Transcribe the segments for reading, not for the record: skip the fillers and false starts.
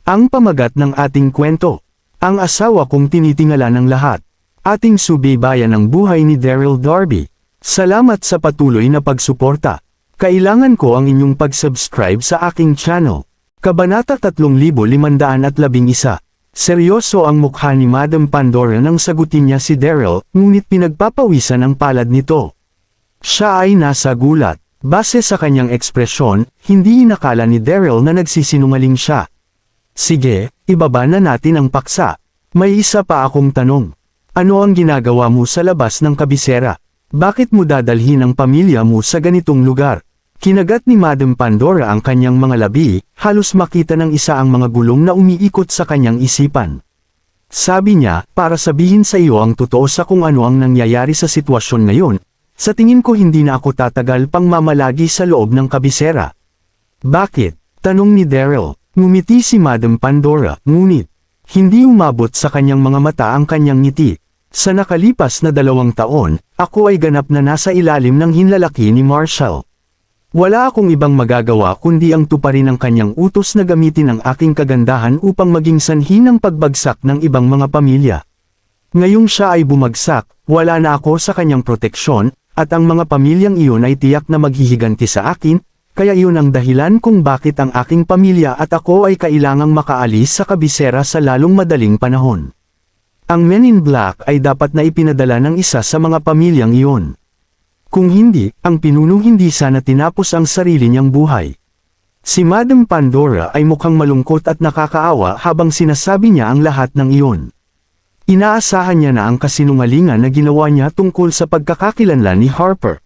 Ang pamagat ng ating kwento. Ang asawa kong tinitingala ng lahat. Ating subaybayan ng buhay ni Daryl Darby. Salamat sa patuloy na pagsuporta. Kailangan ko ang inyong pag-subscribe sa aking channel. Kabanata 3511. Seryoso ang mukha ni Madam Pandora nang sagutin niya si Daryl, ngunit pinagpapawisan ang palad nito. Siya ay nasa gulat. Base sa kanyang ekspresyon, hindi inakala ni Daryl na nagsisinungaling siya. Sige, ibaba na natin ang paksa. May isa pa akong tanong. Ano ang ginagawa mo sa labas ng kabisera? Bakit mo dadalhin ang pamilya mo sa ganitong lugar? Kinagat ni Madam Pandora ang kanyang mga labi, halos makita ng isa ang mga gulong na umiikot sa kanyang isipan. Sabi niya, para sabihin sa iyo ang totoo sa kung ano ang nangyayari sa sitwasyon ngayon, sa tingin ko hindi na ako tatagal pang mamalagi sa loob ng kabisera. Bakit? Tanong ni Daryl. Ngumiti si Madam Pandora, ngunit hindi umabot sa kanyang mga mata ang kanyang ngiti. Sa nakalipas na 2 taon, ako ay ganap na nasa ilalim ng hinlalaki ni Marshall. Wala akong ibang magagawa kundi ang tuparin ang kanyang utos na gamitin ang aking kagandahan upang maging sanhi ng pagbagsak ng ibang mga pamilya. Ngayong siya ay bumagsak, wala na ako sa kanyang proteksyon, at ang mga pamilyang iyon ay tiyak na maghihiganti sa akin, kaya iyon ang dahilan kung bakit ang aking pamilya at ako ay kailangang makaalis sa kabisera sa lalong madaling panahon. Ang Men in Black ay dapat na ipinadala ng isa sa mga pamilyang iyon. Kung hindi, ang pinuno hindi sana tinapos ang sarili niyang buhay. Si Madam Pandora ay mukhang malungkot at nakakaawa habang sinasabi niya ang lahat ng iyon. Inaasahan niya na ang kasinungalingan na ginawa niya tungkol sa pagkakakilanlan ni Harper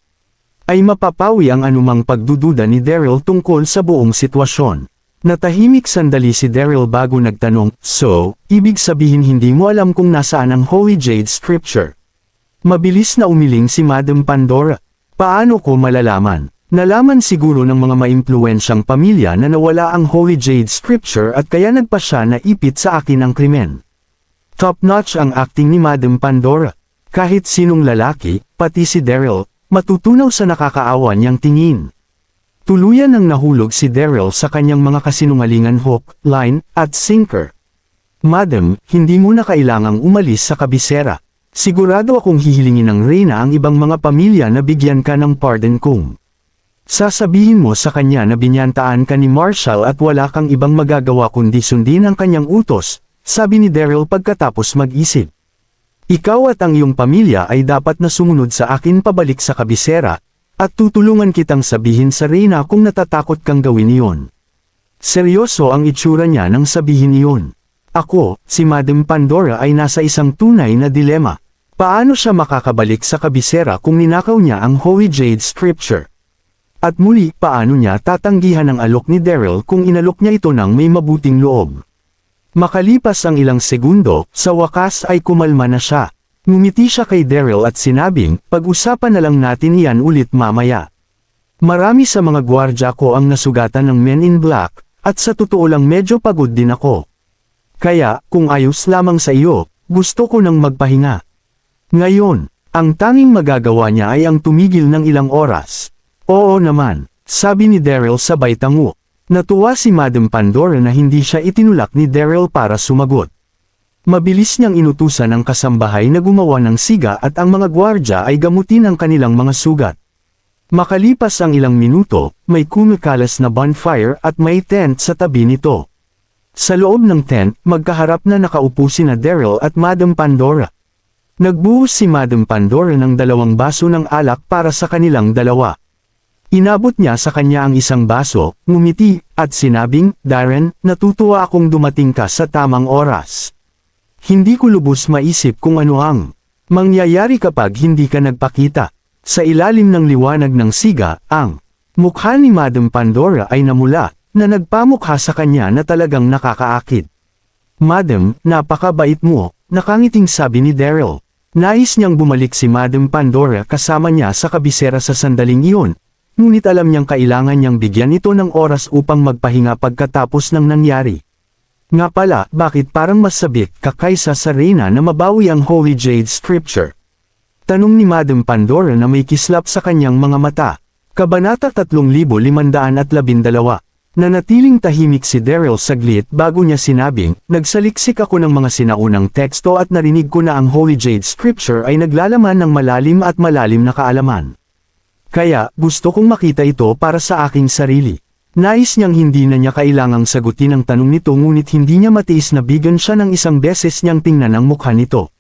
ay mapapawi ang anumang pagdududa ni Daryl tungkol sa buong sitwasyon. Natahimik sandali si Daryl bago nagtanong, "So, ibig sabihin hindi mo alam kung nasaan ang Holy Jade Scripture?" Mabilis na umiling si Madam Pandora. "Paano ko malalaman? Nalaman siguro ng mga maimpluwensyang pamilya na nawala ang Holy Jade Scripture at kaya nagpa siya na ipit sa akin ang krimen." Top-notch ang acting ni Madam Pandora. Kahit sinong lalaki, pati si Daryl, matutunaw sa nakakaawa niyang tingin. Tuluyan ang nahulog si Daryl sa kanyang mga kasinungalingan hook, line, at sinker. "Madam, hindi mo na kailangang umalis sa kabisera. Sigurado akong hihilingin ng Reyna ang ibang mga pamilya na bigyan ka ng pardon kung sasabihin mo sa kanya na binyantaan ka ni Marshall at wala kang ibang magagawa kundi sundin ang kanyang utos," sabi ni Daryl pagkatapos mag-isip. "Ikaw at ang iyong pamilya ay dapat na sumunod sa akin pabalik sa kabisera, at tutulungan kitang sabihin sa Reyna kung natatakot kang gawin iyon." Seryoso ang itsura niya nang sabihin iyon. Ako, si Madam Pandora ay nasa isang tunay na dilema. Paano siya makakabalik sa kabisera kung ninakaw niya ang Holy Jade Scripture? At muli, paano niya tatanggihan ang alok ni Daryl kung inalok niya ito ng may mabuting loob? Makalipas ang ilang segundo, sa wakas ay kumalma na siya. Ngumiti siya kay Daryl at sinabing, "Pag-usapan na lang natin iyan ulit mamaya. Marami sa mga gwardya ko ang nasugatan ng Men in Black, at sa totoo lang medyo pagod din ako. Kaya, kung ayos lamang sa iyo, gusto ko nang magpahinga." Ngayon, ang tanging magagawa niya ay ang tumigil ng ilang oras. "Oo naman," sabi ni Daryl sabay tango. Natuwa si Madam Pandora na hindi siya itinulak ni Daryl para sumagot. Mabilis niyang inutusan ang kasambahay na gumawa ng siga at ang mga gwardya ay gamutin ang kanilang mga sugat. Makalipas ang ilang minuto, may kumakalas na bonfire at may tent sa tabi nito. Sa loob ng tent, magkaharap na nakaupo sina Daryl at Madam Pandora. Nagbuhos si Madam Pandora ng 2 baso ng alak para sa kanilang dalawa. Inabot niya sa kanya ang isang baso, ngumiti, at sinabing, "Darren, natutuwa akong dumating ka sa tamang oras. Hindi ko lubos maisip kung ano ang mangyayari kapag hindi ka nagpakita." Sa ilalim ng liwanag ng siga, ang mukha ni Madam Pandora ay namula, na nagpamukha sa kanya na talagang nakakaakit. "Madam, napakabait mo," nakangiting sabi ni Daryl. Nais niyang bumalik si Madam Pandora kasama niya sa kabisera sa sandaling iyon, ngunit alam niyang kailangan niyang bigyan ito ng oras upang magpahinga pagkatapos ng nangyari. Nga pala, bakit parang mas sabik ka kaysa sa Reyna na mabawi ang Holy Jade Scripture? Tanong ni Madam Pandora na may kislap sa kanyang mga mata. Kabanata 3512. Nanatiling tahimik si Daryl saglit bago niya sinabing, nagsaliksik ako ng mga sinaunang teksto at narinig ko na ang Holy Jade Scripture ay naglalaman ng malalim at malalim na kaalaman. Kaya, gusto kong makita ito para sa aking sarili. Nais niyang hindi na niya kailangang sagutin ang tanong nito ngunit hindi niya matiis na bigyan siya ng isang beses niyang tingnan ang mukha nito.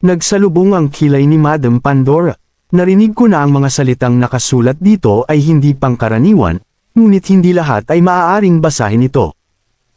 Nagsalubong ang kilay ni Madam Pandora. Narinig ko na ang mga salitang nakasulat dito ay hindi pangkaraniwan, ngunit hindi lahat ay maaaring basahin ito.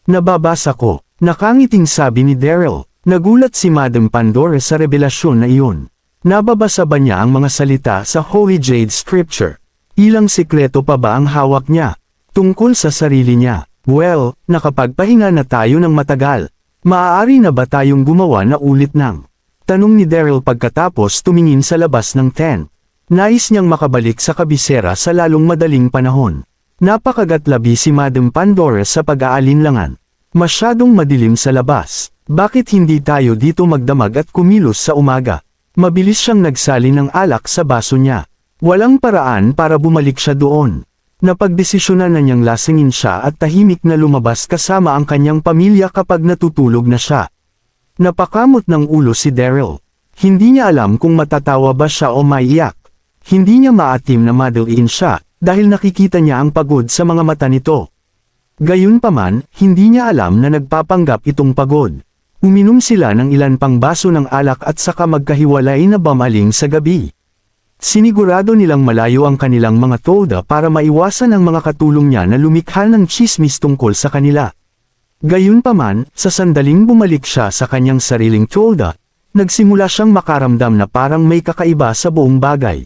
Nababasa ko, nakangiting sabi ni Daryl. Nagulat si Madam Pandora sa revelasyon na iyon. Nababasa ba niya ang mga salita sa Holy Jade Scripture? Ilang sikreto pa ba ang hawak niya? Tungkol sa sarili niya. Well, nakapagpahinga na tayo ng matagal. Maaari na ba tayong gumawa na ulit ng? Tanong ni Daryl pagkatapos tumingin sa labas ng tent. Nais niyang makabalik sa kabisera sa lalong madaling panahon. Napakagatlabi si Madam Pandora sa pag-aalinlangan. Masyadong madilim sa labas. Bakit hindi tayo dito magdamag at kumilos sa umaga? Mabilis siyang nagsali ng alak sa baso niya. Walang paraan para bumalik siya doon. Napagdesisyonan na niyang lasingin siya at tahimik na lumabas kasama ang kanyang pamilya kapag natutulog na siya. Napakamot ng ulo si Daryl. Hindi niya alam kung matatawa ba siya o maiyak. Hindi niya maatim na madaliin siya, dahil nakikita niya ang pagod sa mga mata nito. Gayunpaman, hindi niya alam na nagpapanggap itong pagod. Uminom sila ng ilan pang baso ng alak at saka magkahiwalay na bamaling sa gabi. Sinigurado nilang malayo ang kanilang mga tolda para maiwasan ang mga katulong niya na lumikha ng tsismis tungkol sa kanila. Gayunpaman, sa sandaling bumalik siya sa kanyang sariling tolda, nagsimula siyang makaramdam na parang may kakaiba sa buong bagay.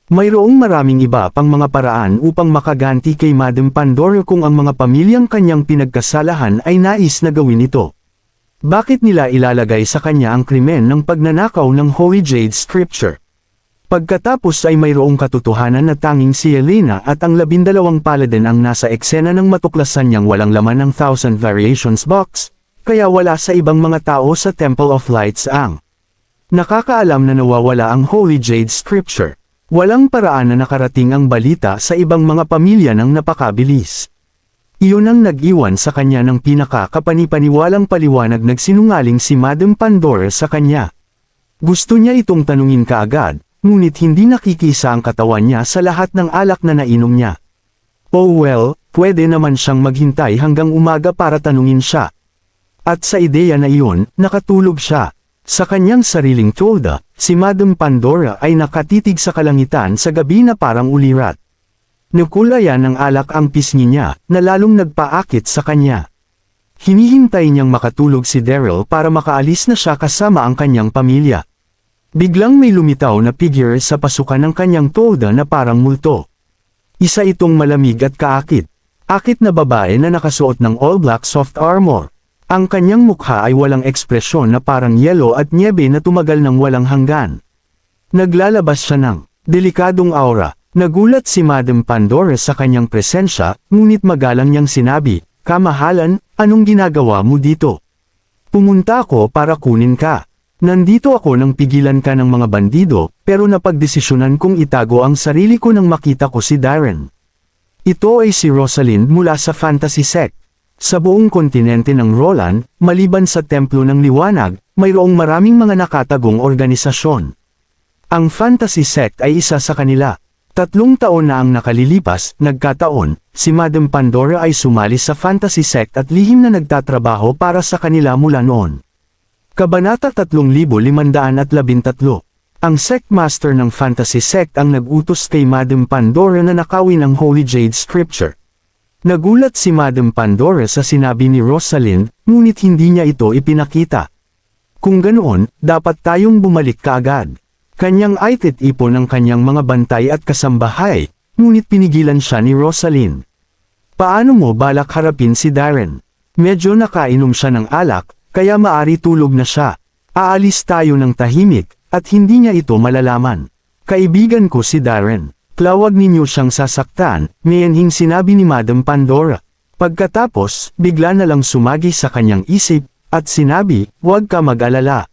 Mayroong maraming iba pang mga paraan upang makaganti kay Madam Pandora kung ang mga pamilyang kanyang pinagkasalahan ay nais na gawin ito. Bakit nila ilalagay sa kanya ang krimen ng pagnanakaw ng Holy Jade Scripture? Pagkatapos ay mayroong katotohanan na tanging si Elena at ang 12 paladin ang nasa eksena ng matuklasan niyang walang laman ng Thousand Variations box, kaya wala sa ibang mga tao sa Temple of Lights ang nakakaalam na nawawala ang Holy Jade Scripture. Walang paraan na nakarating ang balita sa ibang mga pamilya ng napakabilis. Iyon ang nag-iwan sa kanya ng pinaka-kapanipaniwalang paliwanag nagsinungaling si Madam Pandora sa kanya. Gusto niya itong tanungin kaagad, ngunit hindi nakikisa ang katawan niya sa lahat ng alak na nainom niya. Oh well, pwede naman siyang maghintay hanggang umaga para tanungin siya. At sa ideya na iyon, nakatulog siya. Sa kanyang sariling tolda, si Madam Pandora ay nakatitig sa kalangitan sa gabi na parang ulirat. Nakulayan ng alak ang pisngi niya, na lalong nagpaakit sa kanya. Hinihintay niyang makatulog si Daryl para makaalis na siya kasama ang kanyang pamilya. Biglang may lumitaw na figure sa pasukan ng kanyang tolda na parang multo. Isa itong malamig at kaakit. Akit na babae na nakasuot ng all-black soft armor. Ang kanyang mukha ay walang ekspresyon na parang yelo at nyebe na tumagal ng walang hanggan. Naglalabas siya ng delikadong aura. Nagulat si Madam Pandora sa kanyang presensya, ngunit magalang niyang sinabi, "Kamahalan, anong ginagawa mo dito? Pumunta ako para kunin ka. Nandito ako nang pigilan ka ng mga bandido, pero napagdesisyonan kong itago ang sarili ko nang makita ko si Darren." Ito ay si Rosalind mula sa Fantasy Sect. Sa buong kontinente ng Roland, maliban sa Templo ng Liwanag, mayroong maraming mga nakatagong organisasyon. Ang Fantasy Sect ay isa sa kanila. 3 taon na ang nakalilipas, nagkataon, si Madam Pandora ay sumali sa Fantasy Sect at lihim na nagtatrabaho para sa kanila mula noon. Kabanata 3513. Ang Sectmaster ng Fantasy Sect ang nag-utos kay Madam Pandora na nakawin ang Holy Jade Scripture. Nagulat si Madam Pandora sa sinabi ni Rosalind, ngunit hindi niya ito ipinakita. Kung ganoon, dapat tayong bumalik kaagad. Kanyang aitit-ipon ang kanyang mga bantay at kasambahay, ngunit pinigilan siya ni Rosalind. Paano mo balak harapin si Darren? Medyo nakainom siya ng alak, kaya maari tulog na siya. Aalis tayo ng tahimik, at hindi niya ito malalaman. Kaibigan ko si Darren. Tlawag ninyo siyang sasaktan, miyanhing sinabi ni Madam Pandora. Pagkatapos, bigla na lang sumagi sa kanyang isip, at sinabi, "Huwag ka mag-alala.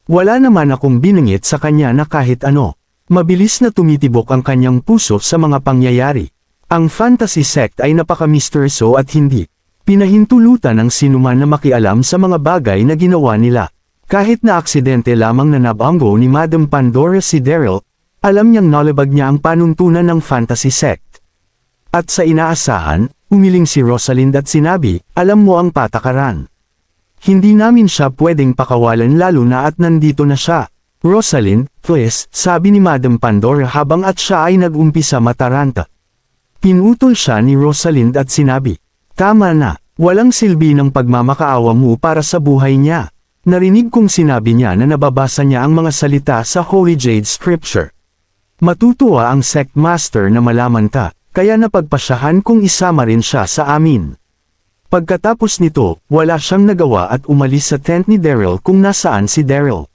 Wala naman akong binangit sa kanya na kahit ano." Mabilis na tumitibok ang kanyang puso sa mga pangyayari. Ang fantasy sect ay napaka-misteryoso at hindi pinahintulutan ng sinuman na makialam sa mga bagay na ginawa nila. Kahit na aksidente lamang na nabanggo ni Madam Pandora si Daryl, alam niyang nalabag niya ang panuntunan ng fantasy sect. At sa inaasahan, umiling si Rosalind at sinabi, alam mo ang patakaran. Hindi namin siya pwedeng pakawalan lalo na at nandito na siya. Rosalind, please, sabi ni Madam Pandora habang at siya ay nag-umpisa mataranta. Pinutol siya ni Rosalind at sinabi, tama na, walang silbi ng pagmamakaawa mo para sa buhay niya. Narinig kong sinabi niya na nababasa niya ang mga salita sa Holy Jade Scripture. Matutuwa ang sect master na malaman ta, kaya napagpasyahan kong isama rin siya sa amin. Pagkatapos nito, wala siyang nagawa at umalis sa tent ni Daryl kung nasaan si Daryl.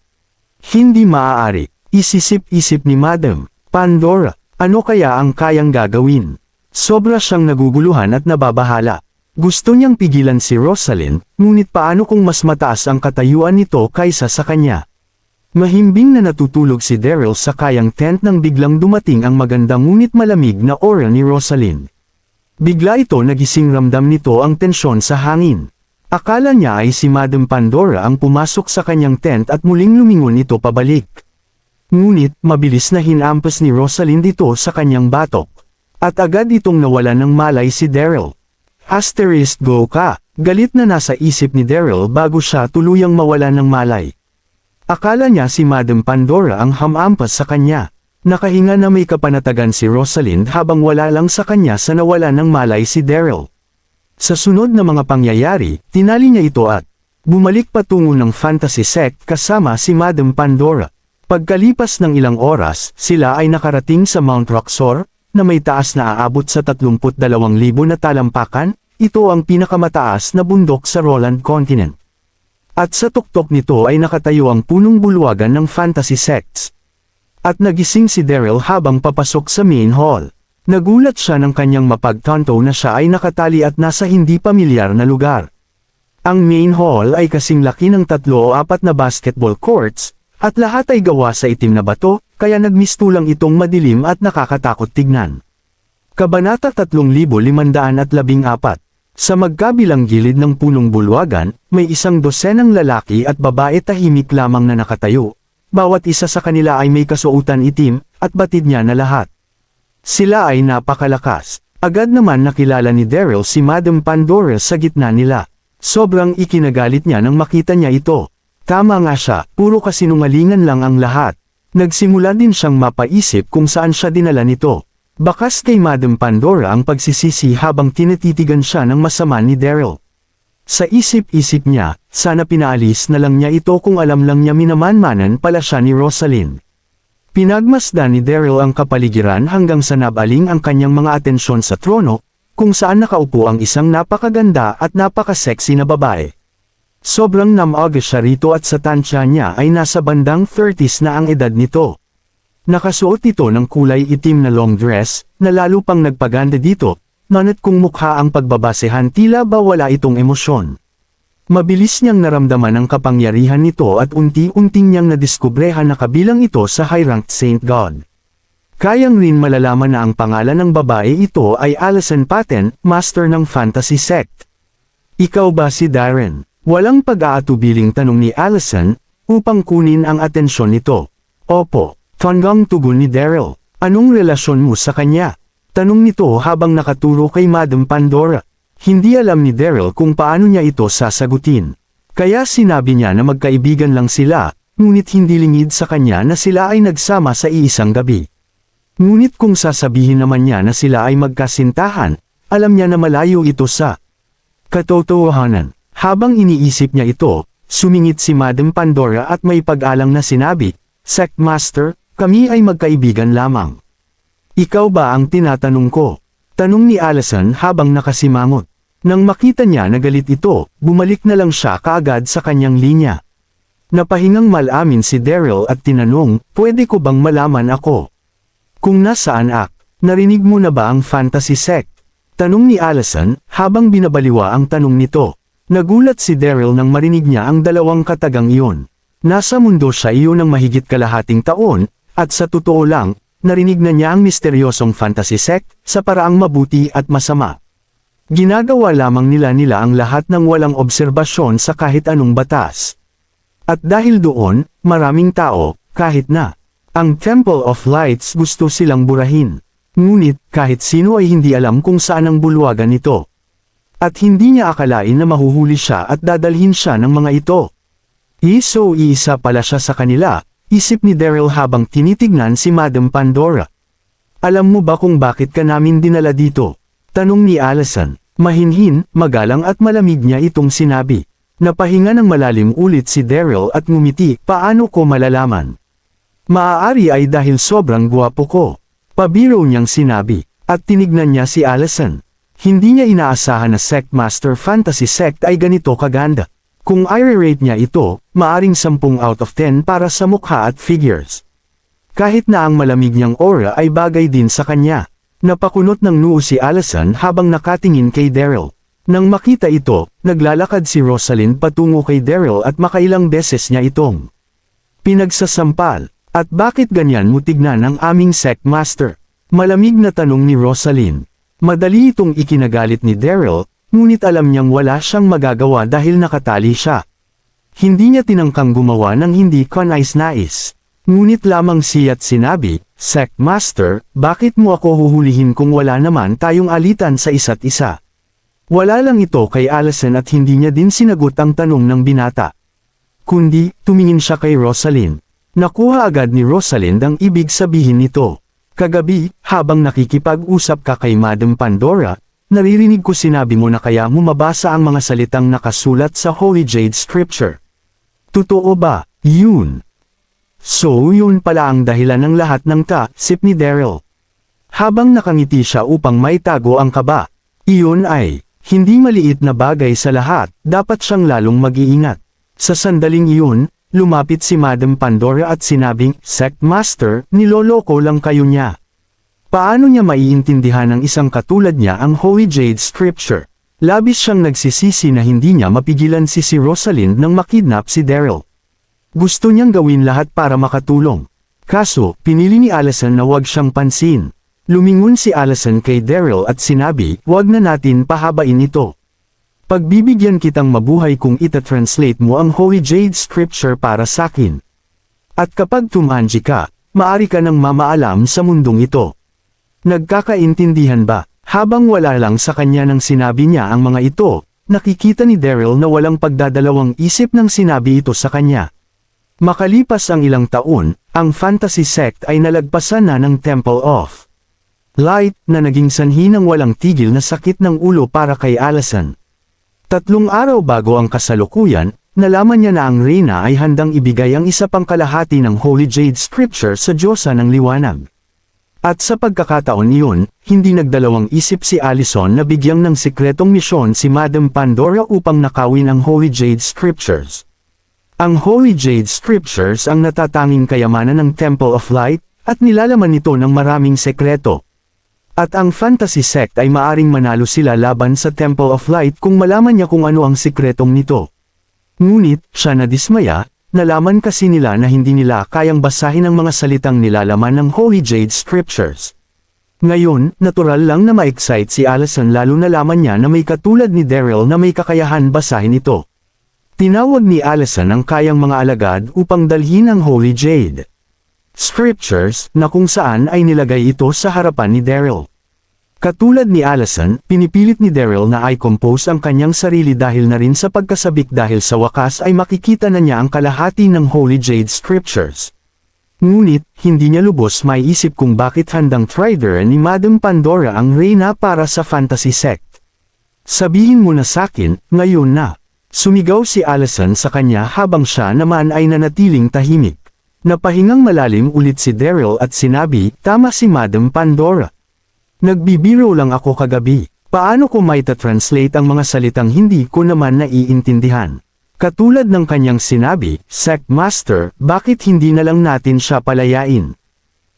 Hindi maaari, isisip-isip ni Madam Pandora, ano kaya ang kayang gagawin? Sobra siyang naguguluhan at nababahala. Gusto niyang pigilan si Rosalind, ngunit paano kung mas mataas ang katayuan nito kaysa sa kanya? Mahimbing na natutulog si Daryl sa kayang tent nang biglang dumating ang magandang ngunit malamig na aura ni Rosalind. Bigla ito nagising ramdam nito ang tensyon sa hangin. Akala niya ay si Madam Pandora ang pumasok sa kanyang tent at muling lumingon ito pabalik. Ngunit, mabilis na hinampas ni Rosalind ito sa kanyang batok. At agad itong nawalan ng malay si Daryl. Asterisk go ka, galit na nasa isip ni Daryl bago siya tuluyang mawalan ng malay. Akala niya si Madam Pandora ang hamampas sa kanya. Nakahinga na may kapanatagan si Rosalind habang wala lang sa kanya sa nawalan ng malay si Daryl. Sa sunod na mga pangyayari, tinali niya ito at bumalik patungo ng fantasy sect kasama si Madam Pandora. Pagkalipas ng ilang oras, sila ay nakarating sa Mount Roxor, na may taas na aabot sa 32,000 na talampakan, ito ang pinakamataas na bundok sa Roland Continent. At sa tuktok nito ay nakatayo ang punong bulwagan ng fantasy sects. At nagising si Daryl habang papasok sa main hall. Nagulat siya ng kanyang mapagtanto na siya ay nakatali at nasa hindi pamilyar na lugar. Ang main hall ay kasing laki ng 3 o 4 na basketball courts, at lahat ay gawa sa itim na bato, kaya nagmistulang itong madilim at nakakatakot tignan. Kabanata 3514. Sa magkabilang gilid ng punong bulwagan, may 100 lalaki at babae tahimik lamang na nakatayo. Bawat isa sa kanila ay may kasuotan itim, at batid niya na lahat. Sila ay napakalakas. Agad naman nakilala ni Daryl si Madam Pandora sa gitna nila. Sobrang ikinagalit niya nang makita niya ito. Tama nga siya, puro kasinungalingan lang ang lahat. Nagsimula din siyang mapaisip kung saan siya dinala nito. Bakas kay Madam Pandora ang pagsisisi habang tinititigan siya ng masama ni Daryl. Sa isip-isip niya, sana pinaalis na lang niya ito kung alam lang niya minamanmanan pala siya ni Rosalind. Pinagmasdan ni Daryl ang kapaligiran hanggang sa nabaling ang kanyang mga atensyon sa trono, kung saan nakaupo ang isang napakaganda at napaka-sexy na babae. Sobrang namaga siya rito at sa tansya niya ay nasa bandang 30s na ang edad nito. Nakasuot ito ng kulay itim na long dress, na lalo pang nagpaganda dito, ngunit kung mukha ang pagbabasehan tila ba wala itong emosyon. Mabilis niyang naramdaman ang kapangyarihan nito at unti-unting niyang nadiskubrehan na kabilang ito sa high-ranked Saint God. Kayang rin malalaman na ang pangalan ng babae ito ay Allison Patten, master ng fantasy sect. Ikaw ba si Darren? Walang pag-aatubiling tanong ni Allison, upang kunin ang atensyon nito. Opo, tanggang tugon ni Daryl. Anong relasyon mo sa kanya? Tanong nito habang nakaturo kay Madam Pandora. Hindi alam ni Daryl kung paano niya ito sasagutin. Kaya sinabi niya na magkaibigan lang sila, ngunit hindi lingid sa kanya na sila ay nagsama sa iisang gabi. Ngunit kung sasabihin naman niya na sila ay magkasintahan, alam niya na malayo ito sa katotohanan. Habang iniisip niya ito, sumingit si Madam Pandora at may pag-alang na sinabi, Sect Master, kami ay magkaibigan lamang. Ikaw ba ang tinatanong ko? Tanong ni Allison habang nakasimangot. Nang makita niya na galit ito, bumalik na lang siya kaagad sa kanyang linya. Napahingang malamin si Daryl at tinanong, pwede ko bang malaman ako? Kung nasaan narinig mo na ba ang fantasy sect? Tanong ni Allison habang binabaliwa ang tanong nito. Nagulat si Daryl nang marinig niya ang dalawang katagang iyon. Nasa mundo siya iyon ng mahigit kalahating taon, at sa totoo lang, narinig na niya ang misteryosong fantasy sect, sa paraang mabuti at masama. Ginagawa lamang nila ang lahat ng walang obserbasyon sa kahit anong batas. At dahil doon, maraming tao, kahit na ang Temple of Lights gusto silang burahin. Ngunit, kahit sino ay hindi alam kung saan ang bulwagan nito. At hindi niya akalain na mahuhuli siya at dadalhin siya ng mga ito. Iisa pala siya sa kanila, isip ni Daryl habang tinitignan si Madam Pandora. Alam mo ba kung bakit ka namin dinala dito? Tanong ni Allison. Mahinhin, magalang at malamig niya itong sinabi. Napahinga ng malalim ulit si Daryl at ngumiti. Paano ko malalaman? Maaari ay dahil sobrang guwapo ko. Pabiro niyang sinabi. At tinignan niya si Allison. Hindi niya inaasahan na Sect Master Fantasy Sect ay ganito kaganda. Kung i-rate niya ito, maaring 10 out of 10 para sa mukha at figures. Kahit na ang malamig niyang aura ay bagay din sa kanya. Napakunot ng noo si Allison habang nakatingin kay Daryl. Nang makita ito, naglalakad si Rosalind patungo kay Daryl at makailang beses niya itong pinagsasampal. At bakit ganyan mo tignan ang aming Sect Master? Malamig na tanong ni Rosalind. Madali itong ikinagalit ni Daryl, ngunit alam niyang wala siyang magagawa dahil nakatali siya. Hindi niya tinangkang gumawa ng hindi kanais-nais. Ngunit lamang siya't sinabi, Sect Master, bakit mo ako huhulihin kung wala naman tayong alitan sa isa't isa? Wala lang ito kay Allison at hindi niya din sinagot ang tanong ng binata. Kundi, tumingin siya kay Rosalind. Nakuha agad ni Rosalind ang ibig sabihin nito. Kagabi, habang nakikipag-usap ka kay Madam Pandora, naririnig ko sinabi mo na kaya mo mabasa ang mga salitang nakasulat sa Holy Jade Scripture. Totoo ba, yun? So yun pala ang dahilan ng lahat ng sip ni Daryl. Habang nakangiti siya upang maitago ang kaba. Iyon ay, hindi maliit na bagay sa lahat, dapat siyang lalong mag-iingat. Sa sandaling iyon, lumapit si Madam Pandora at sinabing, Sect Master, niloloko lang kayo niya. Paano niya maiintindihan ng isang katulad niya ang Holy Jade Scripture? Labis siyang nagsisisi na hindi niya mapigilan si Rosalind nang makidnap si Daryl. Gusto niyang gawin lahat para makatulong. Kaso, pinili ni Allison na huwag siyang pansin. Lumingon si Allison kay Daryl at sinabi, huwag na natin pahabain ito. Pagbibigyan kitang mabuhay kung ita-translate mo ang Holy Jade Scripture para sakin. At kapag tumanji ka, maari ka nang mamaalam sa mundong ito. Nagkakaintindihan ba? Habang wala lang sa kanya nang sinabi niya ang mga ito, nakikita ni Daryl na walang pagdadalawang isip nang sinabi ito sa kanya. Makalipas ang ilang taon, ang Fantasy Sect ay nalagpasan na ng Temple of Light na naging sanhi ng walang tigil na sakit ng ulo para kay Allison. 3 araw bago ang kasalukuyan, nalaman niya na ang Reyna ay handang ibigay ang isa pang kalahati ng Holy Jade Scripture sa Diyosa ng Liwanag. At sa pagkakataon iyon, hindi nagdalawang isip si Allison na bigyang ng sikretong misyon si Madam Pandora upang nakawin ang Holy Jade Scriptures. Ang Holy Jade Scriptures ang natatanging kayamanan ng Temple of Light, at nilalaman nito ng maraming sekreto. At ang Fantasy Sect ay maaring manalo sila laban sa Temple of Light kung malaman niya kung ano ang sikretong nito. Ngunit, siya nadismaya, nalaman kasi nila na hindi nila kayang basahin ang mga salitang nilalaman ng Holy Jade Scriptures. Ngayon, natural lang na ma-excite si Allison lalo na laman niya na may katulad ni Daryl na may kakayahan basahin ito. Tinawag ni Allison ang kayang mga alagad upang dalhin ang Holy Jade Scriptures na kung saan ay nilagay ito sa harapan ni Daryl. Katulad ni Allison, pinipilit ni Daryl na i-compose ang kanyang sarili dahil na rin sa pagkasabik dahil sa wakas ay makikita na niya ang kalahati ng Holy Jade Scriptures. Ngunit, hindi niya lubos maiisip kung bakit handang trader ni Madam Pandora ang Reyna para sa Fantasy Sect. Sabihin mo na sakin, ngayon na. Sumigaw si Allison sa kanya habang siya naman ay nanatiling tahimik. Napahingang malalim ulit si Daryl at sinabi, tama si Madam Pandora. Nagbibiro lang ako kagabi. Paano ko maita-translate ang mga salitang hindi ko naman naiintindihan? Katulad ng kanyang sinabi, Sect Master, bakit hindi na lang natin siya palayain?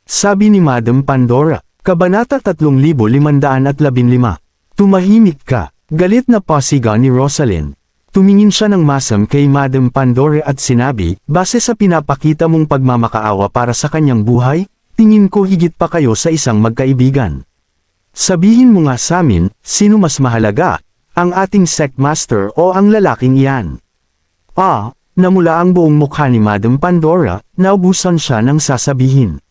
Sabi ni Madam Pandora, Kabanata 3515. Tumahimik ka. Galit na pasiga ni Rosalind. Tumingin siya ng masam kay Madam Pandora at sinabi, base sa pinapakita mong pagmamakaawa para sa kanyang buhay, tingin ko higit pa kayo sa isang magkaibigan. Sabihin mo nga sa amin, sino mas mahalaga, ang ating sect master o ang lalaking iyan? Namula ang buong mukha ni Madam Pandora, naubusan siya ng sasabihin.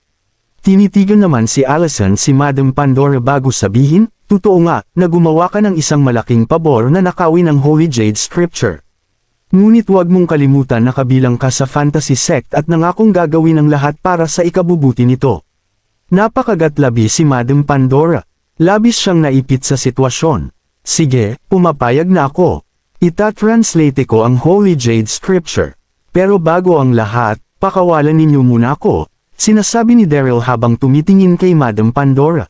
Tinitigan naman si Allison si Madam Pandora bago sabihin, totoo nga, na gumawa ka ng isang malaking pabor na nakawin ng Holy Jade Scripture. Ngunit huwag mong kalimutan na kabilang ka sa fantasy sect at nangakong gagawin ang lahat para sa ikabubuti nito. Napakagatlabi si Madam Pandora. Labis siyang naipit sa sitwasyon. Sige, pumapayag na ako. Ita-translate ko ang Holy Jade Scripture. Pero bago ang lahat, pakawalan ninyo muna ako, sinasabi ni Daryl habang tumitingin kay Madam Pandora.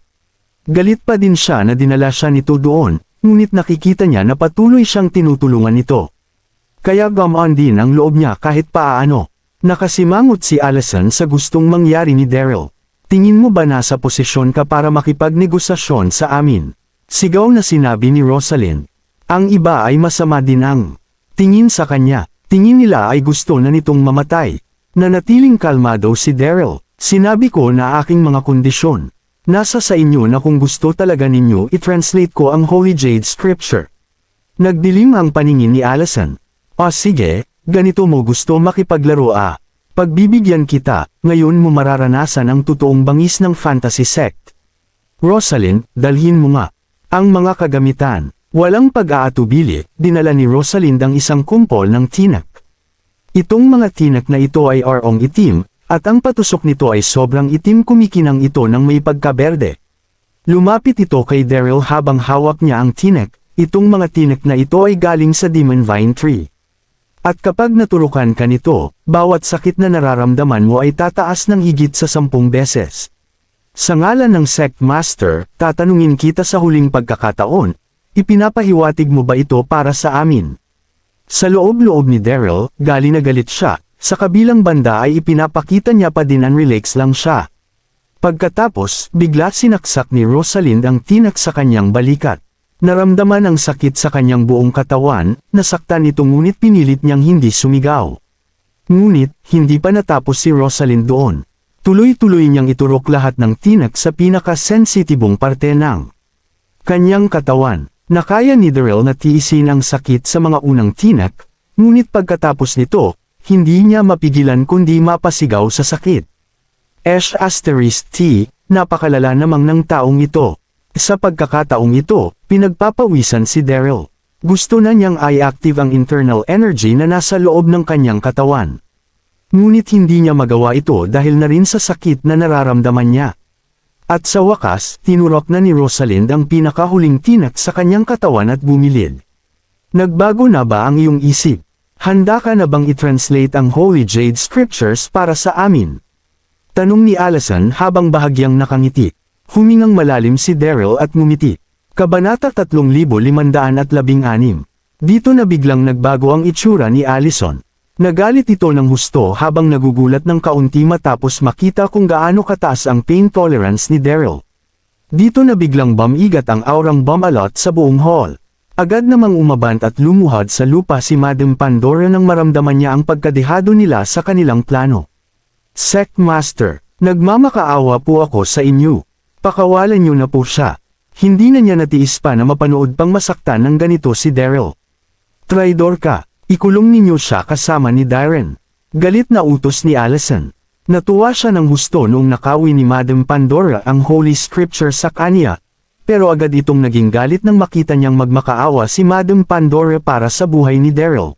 Galit pa din siya na dinala siya nito doon, ngunit nakikita niya na patuloy siyang tinutulungan nito. Kaya gamaan din ang loob niya kahit paano. Nakasimangot si Allison sa gustong mangyari ni Daryl. Tingin mo ba nasa posisyon ka para makipagnegosasyon sa amin? Sigaw na sinabi ni Rosalind. Ang iba ay masama din ang tingin sa kanya. Tingin nila ay gusto na nitong mamatay. Nanatiling kalmado si Daryl. Sinabi ko na aking mga kondisyon. Nasa sa inyo na kung gusto talaga ninyo i-translate ko ang Holy Jade Scripture. Nagdilim ang paningin ni Allison. Sige, ganito mo gusto makipaglaro Pagbibigyan kita, ngayon mo mararanasan ang totoong bangis ng fantasy sect. Rosalind, dalhin mo nga ang mga kagamitan. Walang pag-aatubili, dinala ni Rosalind ang isang kumpol ng tinak. Itong mga tinak na ito ay arong itim, at ang patusok nito ay sobrang itim kumikinang ito ng may pagkaberde. Lumapit ito kay Daryl habang hawak niya ang tinak, itong mga tinak na ito ay galing sa Demon Vine Tree. At kapag naturukan ka nito, bawat sakit na nararamdaman mo ay tataas ng higit sa 10 beses. Sa ngalan ng Sect Master, tatanungin kita sa huling pagkakataon, ipinapahiwatig mo ba ito para sa amin? Sa loob-loob ni Daryl, galit na galit siya, sa kabilang banda ay ipinapakita niya pa din ang relax lang siya. Pagkatapos, bigla sinaksak ni Rosalind ang tinak sa kanyang balikat. Naramdaman ang sakit sa kanyang buong katawan, nasaktan ito ngunit pinilit niyang hindi sumigaw. Ngunit, hindi pa natapos si Rosalind doon. Tuloy-tuloy niyang iturok lahat ng tinak sa pinaka-sensitibong parte ng kanyang katawan. Nakaya ni Daryl na tiisin ang sakit sa mga unang tinak, ngunit pagkatapos nito, hindi niya mapigilan kundi mapasigaw sa sakit. *T, napakalala namang ng taong ito. Sa pagkakataong ito, pinagpapawisan si Daryl. Gusto na niyang i-active ang internal energy na nasa loob ng kanyang katawan. Ngunit hindi niya magawa ito dahil na rin sa sakit na nararamdaman niya. At sa wakas, tinurok na ni Rosalind ang pinakahuling tinak sa kanyang katawan at bumilid. Nagbago na ba ang iyong isip? Handa ka na bang i-translate ang Holy Jade Scriptures para sa amin? Tanong ni Allison habang bahagyang nakangiti. Humingang malalim si Daryl at ngumiti. Kabanata 3516. Dito na biglang nagbago ang itsura ni Allison. Nagalit ito ng husto habang nagugulat ng kaunti matapos makita kung gaano kataas ang pain tolerance ni Daryl. Dito na biglang bumigat ang aurang bumalot sa buong hall. Agad namang umabant at lumuhad sa lupa si Madam Pandora nang maramdaman niya ang pagkadehado nila sa kanilang plano. Sect Master, nagmamakaawa po ako sa inyo. Pakawalan niyo na po siya. Hindi na niya natiis pa na mapanood pang masaktan ng ganito si Daryl. Traidor ka. Ikulong ninyo siya kasama ni Darren. Galit na utos ni Allison. Natuwa siya ng husto noong nakawin ni Madam Pandora ang Holy Scripture sa kanya, pero agad itong naging galit nang makita niyang magmakaawa si Madam Pandora para sa buhay ni Daryl.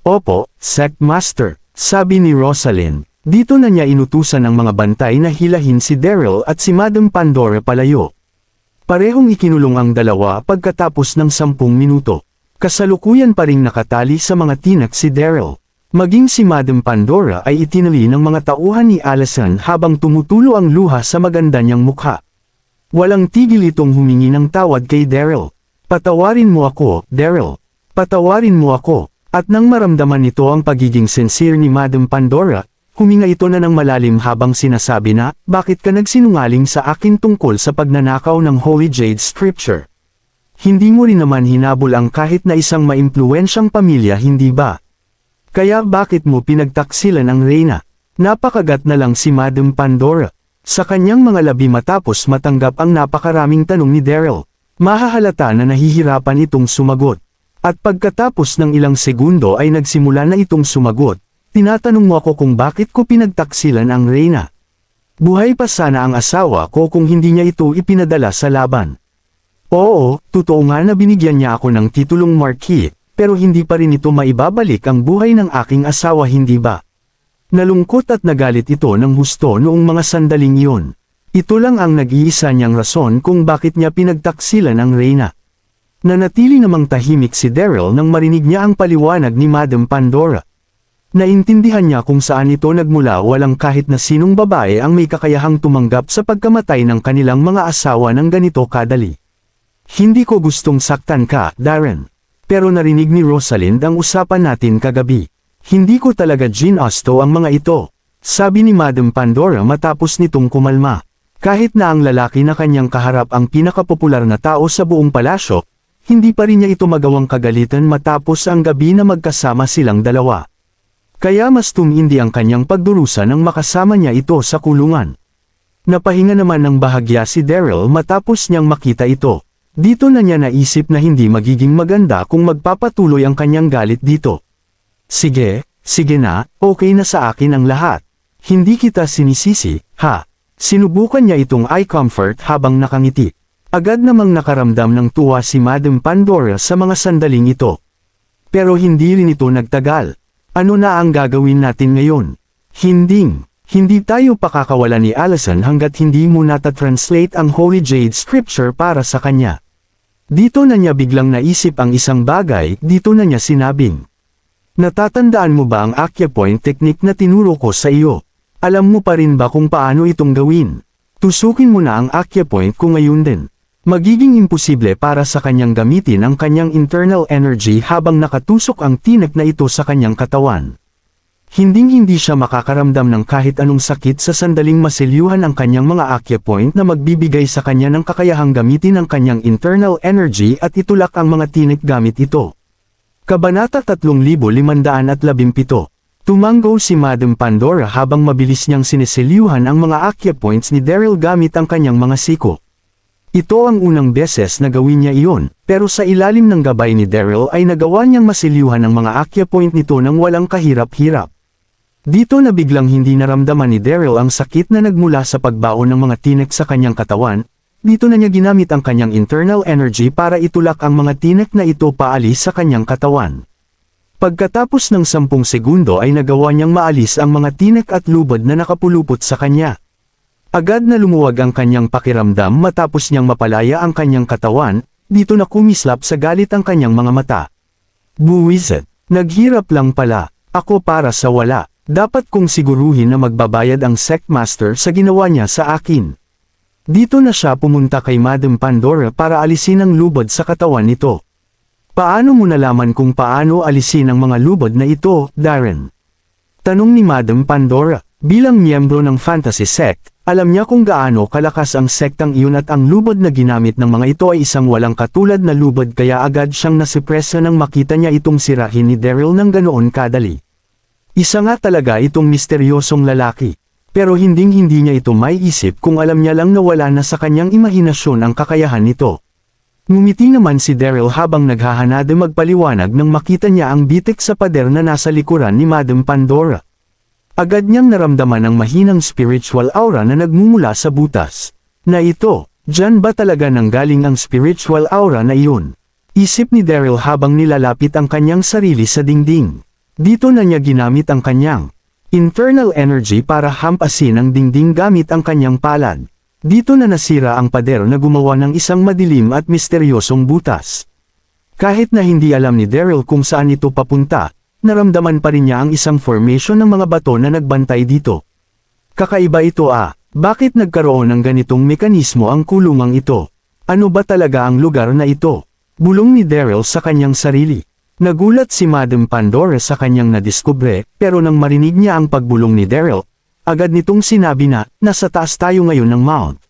Opo, Sect Master, sabi ni Rosalind. Dito na niya inutusan ng mga bantay na hilahin si Daryl at si Madam Pandora palayo. Parehong ikinulong ang dalawa pagkatapos ng 10 minuto. Kasalukuyan pa ring nakatali sa mga tinak si Daryl. Maging si Madam Pandora ay itinali ng mga tauhan ni Allison habang tumutulo ang luha sa maganda niyang mukha. Walang tigil itong humingi ng tawad kay Daryl. Patawarin mo ako, Daryl. Patawarin mo ako. At nang maramdaman nito ang pagiging sincere ni Madam Pandora, huminga ito na ng malalim habang sinasabi na, bakit ka nagsinungaling sa akin tungkol sa pagnanakaw ng Holy Jade Scripture? Hindi mo rin naman hinabol ang kahit na isang maimpluwensyang pamilya, hindi ba? Kaya bakit mo pinagtaksilan ang reyna? Napakagat na lang si Madam Pandora. Sa kanyang mga labi matapos matanggap ang napakaraming tanong ni Daryl, mahahalata na nahihirapan itong sumagot. At pagkatapos ng ilang segundo ay nagsimula na itong sumagot, tinatanong mo ako kung bakit ko pinagtaksilan ang Reyna. Buhay pa sana ang asawa ko kung hindi niya ito ipinadala sa laban. Oo, totoo nga na binigyan niya ako ng titulong Marquis, pero hindi pa rin ito maibabalik ang buhay ng aking asawa, hindi ba? Nalungkot at nagalit ito ng husto noong mga sandaling iyon. Ito lang ang nag-iisa niyang rason kung bakit niya pinagtaksilan ang Reyna. Nanatili namang tahimik si Daryl nang marinig niya ang paliwanag ni Madam Pandora. Naintindihan niya kung saan ito nagmula, walang kahit na sinong babae ang may kakayahang tumanggap sa pagkamatay ng kanilang mga asawa ng ganito kadali. Hindi ko gustong saktan ka, Darren. Pero narinig ni Rosalind ang usapan natin kagabi. Hindi ko talaga ginasto ang mga ito, sabi ni Madam Pandora matapos nitong kumalma. Kahit na ang lalaki na kanyang kaharap ang pinakapopular na tao sa buong palasyo, hindi pa rin niya ito magawang kagalitan matapos ang gabi na magkasama silang dalawa. Kaya mas tumindi ang kanyang pagdurusa nang makasama niya ito sa kulungan. Napahinga naman ng bahagya si Daryl matapos niyang makita ito. Dito na niya naisip na hindi magiging maganda kung magpapatuloy ang kanyang galit dito. Sige na, okay na sa akin ang lahat. Hindi kita sinisisi, ha? Sinubukan niya itong eye comfort habang nakangiti. Agad namang nakaramdam ng tuwa si Madam Pandora sa mga sandaling ito. Pero hindi rin ito nagtagal. Ano na ang gagawin natin ngayon? Hindi tayo pakakawala ni Allison hanggat hindi mo natatranslate ang Holy Jade Scripture para sa kanya. Dito na niya biglang naisip ang isang bagay, dito na niya sinabing. Natatandaan mo ba ang acupoint technique na tinuro ko sa iyo? Alam mo pa rin ba kung paano itong gawin? Tusukin mo na ang acupoint ko ngayon din. Magiging imposible para sa kanyang gamitin ang kanyang internal energy habang nakatusok ang tinik na ito sa kanyang katawan. Hinding-hindi siya makakaramdam ng kahit anong sakit sa sandaling masilyuhan ang kanyang mga acupoint na magbibigay sa kanya ng kakayahang gamitin ang kanyang internal energy at itulak ang mga tinik gamit ito. Kabanata 3517. Tumanggo si Madam Pandora habang mabilis niyang sinisilyuhan ang mga acupoints ni Daryl gamit ang kanyang mga siko. Ito ang unang beses na gawin niya iyon, pero sa ilalim ng gabay ni Daryl ay nagawa niyang masilyuhan ang mga acupoint nito nang walang kahirap-hirap. Dito na biglang hindi naramdaman ni Daryl ang sakit na nagmula sa pagbaon ng mga tinik sa kanyang katawan. Dito na niya ginamit ang kanyang internal energy para itulak ang mga tinik na ito paalis sa kanyang katawan. Pagkatapos ng 10 segundo ay nagawa niyang maalis ang mga tinik at lubod na nakapulupot sa kanya. Agad na lumuwag ang kanyang pakiramdam matapos niyang mapalaya ang kanyang katawan, dito na kumislap sa galit ang kanyang mga mata. Buwisit, naghirap lang pala, ako para sa wala, dapat kong siguruhin na magbabayad ang sect master sa ginawa niya sa akin. Dito na siya pumunta kay Madam Pandora para alisin ang lubod sa katawan nito. Paano mo nalaman kung paano alisin ang mga lubod na ito, Darren? Tanong ni Madam Pandora. Bilang miyembro ng fantasy sect, alam niya kung gaano kalakas ang sektang iyon at ang lubod na ginamit ng mga ito ay isang walang katulad na lubod kaya agad siyang nasipresa nang makita niya itong sirahin ni Daryl ng ganoon kadali. Isa nga talaga itong misteryosong lalaki. Pero hinding-hindi niya ito maiisip kung alam niya lang na wala na sa kanyang imahinasyon ang kakayahan nito. Ngumiti naman si Daryl habang naghahanade magpaliwanag nang makita niya ang bitik sa pader na nasa likuran ni Madam Pandora. Agad niyang naramdaman ang mahinang spiritual aura na nagmumula sa butas. Na ito, diyan ba talaga nanggaling ang spiritual aura na iyon? Isip ni Daryl habang nilalapit ang kanyang sarili sa dingding. Dito na niya ginamit ang kanyang internal energy para hampasin ang dingding gamit ang kanyang palad. Dito na nasira ang pader na gumawa ng isang madilim at misteryosong butas. Kahit na hindi alam ni Daryl kung saan ito papunta, naramdaman pa rin niya ang isang formation ng mga bato na nagbantay dito. Kakaiba ito bakit nagkaroon ng ganitong mekanismo ang kulungang ito? Ano ba talaga ang lugar na ito? Bulong ni Daryl sa kanyang sarili. Nagulat si Madam Pandora sa kanyang nadiskubre, pero nang marinig niya ang pagbulong ni Daryl, agad nitong sinabi na, nasa taas tayo ngayon ng Mount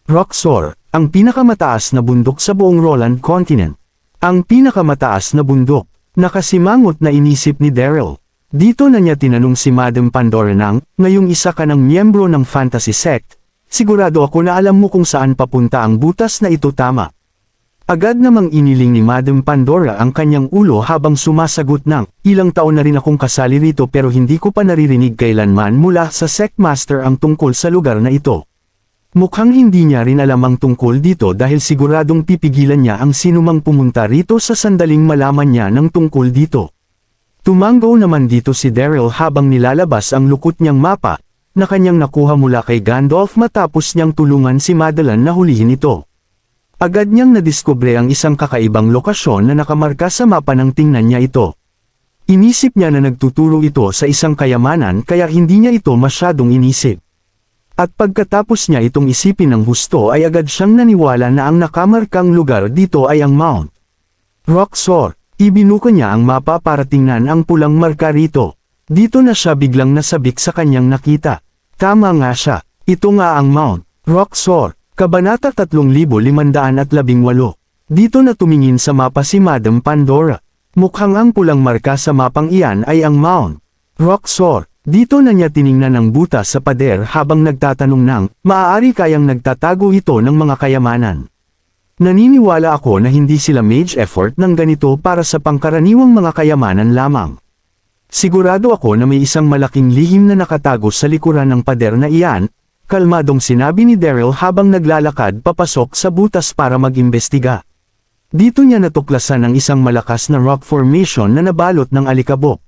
Roxor, ang pinakamataas na bundok sa buong Roland Continent. Ang pinakamataas na bundok. Nakasimangot na inisip ni Daryl. Dito na niya tinanong si Madam Pandora nang, ngayong isa ka ng miyembro ng fantasy sect, sigurado ako na alam mo kung saan papunta ang butas na ito tama. Agad namang iniling ni Madam Pandora ang kanyang ulo habang sumasagot ng, ilang taon na rin akong kasali rito pero hindi ko pa naririnig kailanman mula sa Sectmaster ang tungkol sa lugar na ito. Mukhang hindi niya rin alam ang tungkol dito dahil siguradong pipigilan niya ang sinumang pumunta rito sa sandaling malaman niya ng tungkol dito. Tumanggaw naman dito si Daryl habang nilalabas ang lukot niyang mapa, na kanyang nakuha mula kay Gandalf matapos niyang tulungan si Madeline na hulihin ito. Agad niyang nadiskubre ang isang kakaibang lokasyon na nakamarka sa mapa nang tingnan niya ito. Inisip niya na nagtuturo ito sa isang kayamanan kaya hindi niya ito masyadong inisip. At pagkatapos niya itong isipin ng husto ay agad siyang naniwala na ang nakamarkang lugar dito ay ang Mount Roxor. Ibinuka niya ang mapa para tingnan ang pulang marka rito. Dito na siya biglang nasabik sa kanyang nakita. Tama nga siya, ito nga ang Mount Roxor, Kabanata 3518. Dito na tumingin sa mapa si Madam Pandora. Mukhang ang pulang marka sa mapang iyan ay ang Mount Roxor. Dito na niya tiningnan ang butas sa pader habang nagtatanong ng, maaari kayang nagtatago ito ng mga kayamanan. Naniniwala ako na hindi sila mage effort ng ganito para sa pangkaraniwang mga kayamanan lamang. Sigurado ako na may isang malaking lihim na nakatago sa likuran ng pader na iyan, kalmadong sinabi ni Daryl habang naglalakad papasok sa butas para mag-imbestiga. Dito niya natuklasan ang isang malakas na rock formation na nabalot ng alikabok.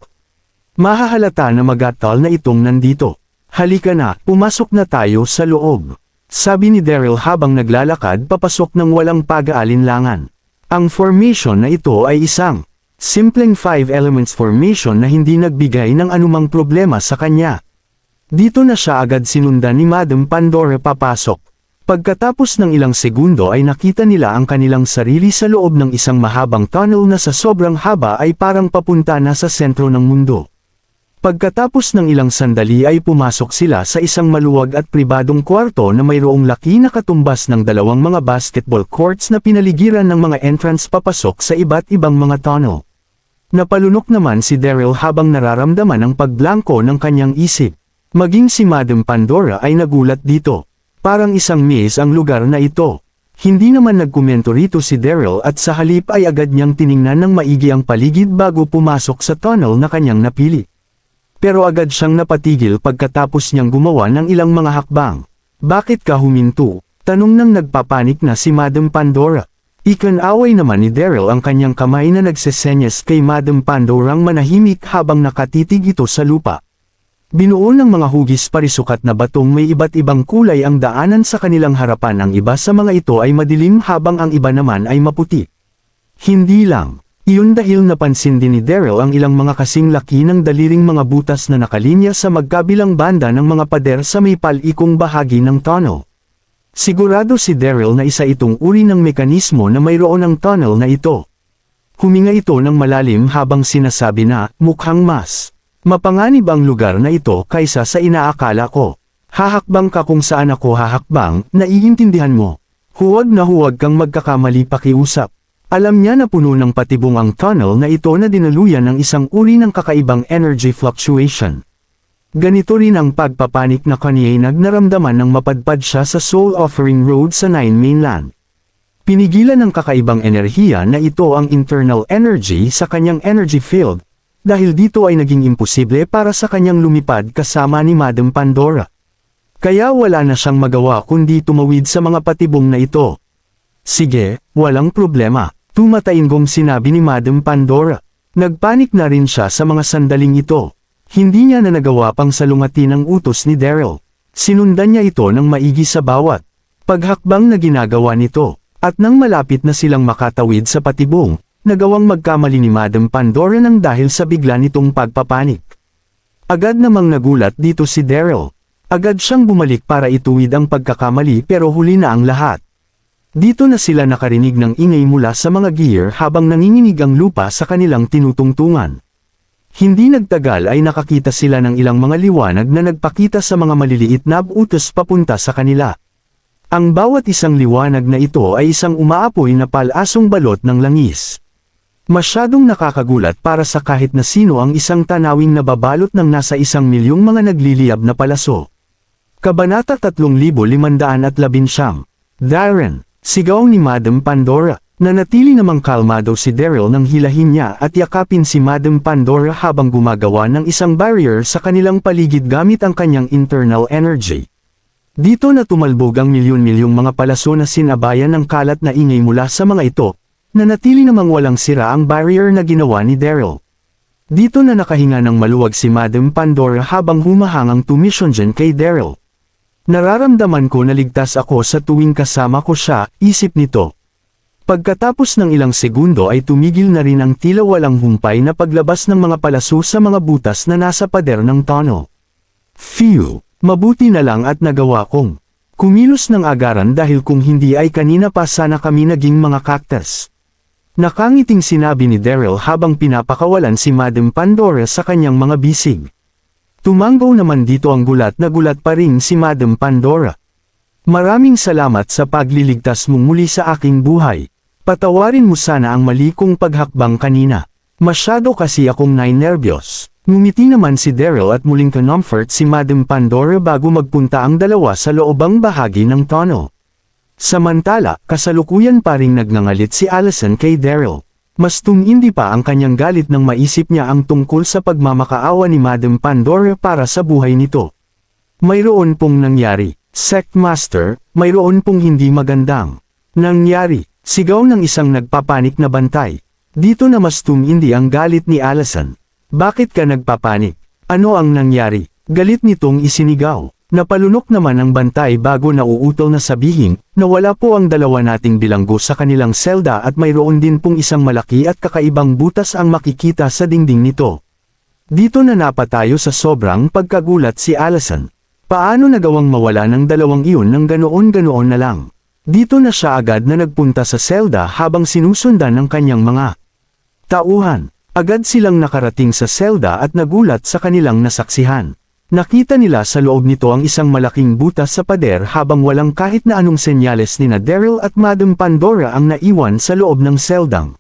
Mahahalata na magatal na itong nandito. Halika na, pumasok na tayo sa loob. Sabi ni Daryl habang naglalakad papasok ng walang pag-aalinlangan. Ang formation na ito ay isang simpleng 5 elements formation na hindi nagbigay ng anumang problema sa kanya. Dito na siya agad sinundan ni Madam Pandora papasok. Pagkatapos ng ilang segundo ay nakita nila ang kanilang sarili sa loob ng isang mahabang tunnel na sa sobrang haba ay parang papunta na sa sentro ng mundo. Pagkatapos ng ilang sandali ay pumasok sila sa isang maluwag at pribadong kwarto na mayroong laki na katumbas ng dalawang mga basketball courts na pinaligiran ng mga entrance papasok sa iba't ibang mga tunnel. Napalunok naman si Daryl habang nararamdaman ang pagblangko ng kanyang isip. Maging si Madam Pandora ay nagulat dito. Parang isang maze ang lugar na ito. Hindi naman nagkomento rito si Daryl at sa halip ay agad niyang tiningnan ng maigi ang paligid bago pumasok sa tunnel na kanyang napili. Pero agad siyang napatigil pagkatapos niyang gumawa ng ilang mga hakbang. Bakit ka huminto? Tanong nang nagpapanik na si Madam Pandora. Ikan-away naman ni Daryl ang kanyang kamay na nagsesenyas kay Madam Pandorang manahimik habang nakatitig ito sa lupa. Binuo ng mga hugis parisukat na batong may iba't ibang kulay ang daanan sa kanilang harapan. Ang iba sa mga ito ay madilim habang ang iba naman ay maputi. Hindi lang. Iyon dahil napansin din ni Daryl ang ilang mga kasing laki ng daliring mga butas na nakalinya sa magkabilang banda ng mga pader sa may palikong bahagi ng tunnel. Sigurado si Daryl na isa itong uri ng mekanismo na mayroon ang tunnel na ito. Huminga ito ng malalim habang sinasabi na, mukhang mas mapanganib ang lugar na ito kaysa sa inaakala ko. Hahakbang ka kung saan ako hahakbang, naiintindihan mo. Huwag na huwag kang magkakamali pakiusap. Alam niya na puno ng patibong ang tunnel na ito na dinaluyan ng isang uri ng kakaibang energy fluctuation. Ganito rin ang pagpapanik na kanya'y nagnaramdaman nang mapadpad siya sa Soul Offering Road sa Nine Mainland. Pinigilan ng kakaibang enerhiya na ito ang internal energy sa kanyang energy field, dahil dito ay naging imposible para sa kanyang lumipad kasama ni Madam Pandora. Kaya wala na siyang magawa kundi tumawid sa mga patibong na ito. Sige, walang problema. Tumatainggong sinabi ni Madam Pandora. Nagpanik na rin siya sa mga sandaling ito. Hindi niya na nagawa pang salungatin ang utos ni Daryl. Sinundan niya ito ng maigi sa bawat paghakbang na ginagawa nito. At nang malapit na silang makatawid sa patibong, nagawang magkamali ni Madam Pandora nang dahil sa bigla nitong pagpapanik. Agad namang nagulat dito si Daryl. Agad siyang bumalik para ituwid ang pagkakamali pero huli na ang lahat. Dito na sila nakarinig ng ingay mula sa mga gear habang nanginginig ang lupa sa kanilang tinutungtungan. Hindi nagtagal ay nakakita sila ng ilang mga liwanag na nagpakita sa mga maliliit na utos papunta sa kanila. Ang bawat isang liwanag na ito ay isang umaapoy na palasong balot ng langis. Masyadong nakakagulat para sa kahit na sino ang isang tanawing nababalot ng nasa 1,000,000 mga nagliliyab na palaso. Kabanata 3519. Darren, sigaw ni Madam Pandora. Nanatili namang kalmado si Daryl nang hilahin niya at yakapin si Madam Pandora habang gumagawa ng isang barrier sa kanilang paligid gamit ang kanyang internal energy. Dito na tumalbog ang milyon-milyong mga palaso na sinabayan ng kalat na ingay mula sa mga ito. Nanatili namang walang sira ang barrier na ginawa ni Daryl. Dito na nakahinga ng maluwag si Madam Pandora habang humahangang tumisyon dyan kay Daryl. Nararamdaman ko na ligtas ako sa tuwing kasama ko siya, isip nito. Pagkatapos ng ilang segundo ay tumigil na rin ang tila walang humpay na paglabas ng mga palaso sa mga butas na nasa pader ng tunnel. Phew! Mabuti na lang at nagawa kong kumilos ng agaran dahil kung hindi ay kanina pa sana kami naging mga cactus. Nakangiting sinabi ni Daryl habang pinapakawalan si Madam Pandora sa kanyang mga bisig. Tumanggaw naman dito ang gulat na gulat pa rin si Madam Pandora. Maraming salamat sa pagliligtas mo muli sa aking buhay. Patawarin mo sana ang mali kong paghakbang kanina. Masyado kasi akong nainerbiyos. Ngumiti naman si Daryl at muling comfort si Madam Pandora bago magpunta ang dalawa sa loobang bahagi ng tunnel. Samantala, kasalukuyan pa ring nagngangalit si Allison kay Daryl. Mas tumindi pa ang kanyang galit nang maisip niya ang tungkol sa pagmamakaawa ni Madam Pandora para sa buhay nito. Mayroon pong nangyari, Sect Master, mayroon pong hindi magandang nangyari. Sigaw ng isang nagpapanik na bantay. Dito na mas tumindi ang galit ni Allison. Bakit ka nagpapanik? Ano ang nangyari? Galit nitong isinigaw. Napalunok naman ang bantay bago nauutol na sabihin, na wala po ang dalawa nating bilanggo sa kanilang selda at mayroon din pong isang malaki at kakaibang butas ang makikita sa dingding nito. Dito na napatayo sa sobrang pagkagulat si Allison. Paano nagawang mawala ng dalawang iyon ng ganoon-ganoon na lang? Dito na siya agad na nagpunta sa selda habang sinusundan ng kanyang mga tauhan. Agad silang nakarating sa selda at nagulat sa kanilang nasaksihan. Nakita nila sa loob nito ang isang malaking butas sa pader habang walang kahit na anong senyales ni na Daryl at Madam Pandora ang naiwan sa loob ng seldang.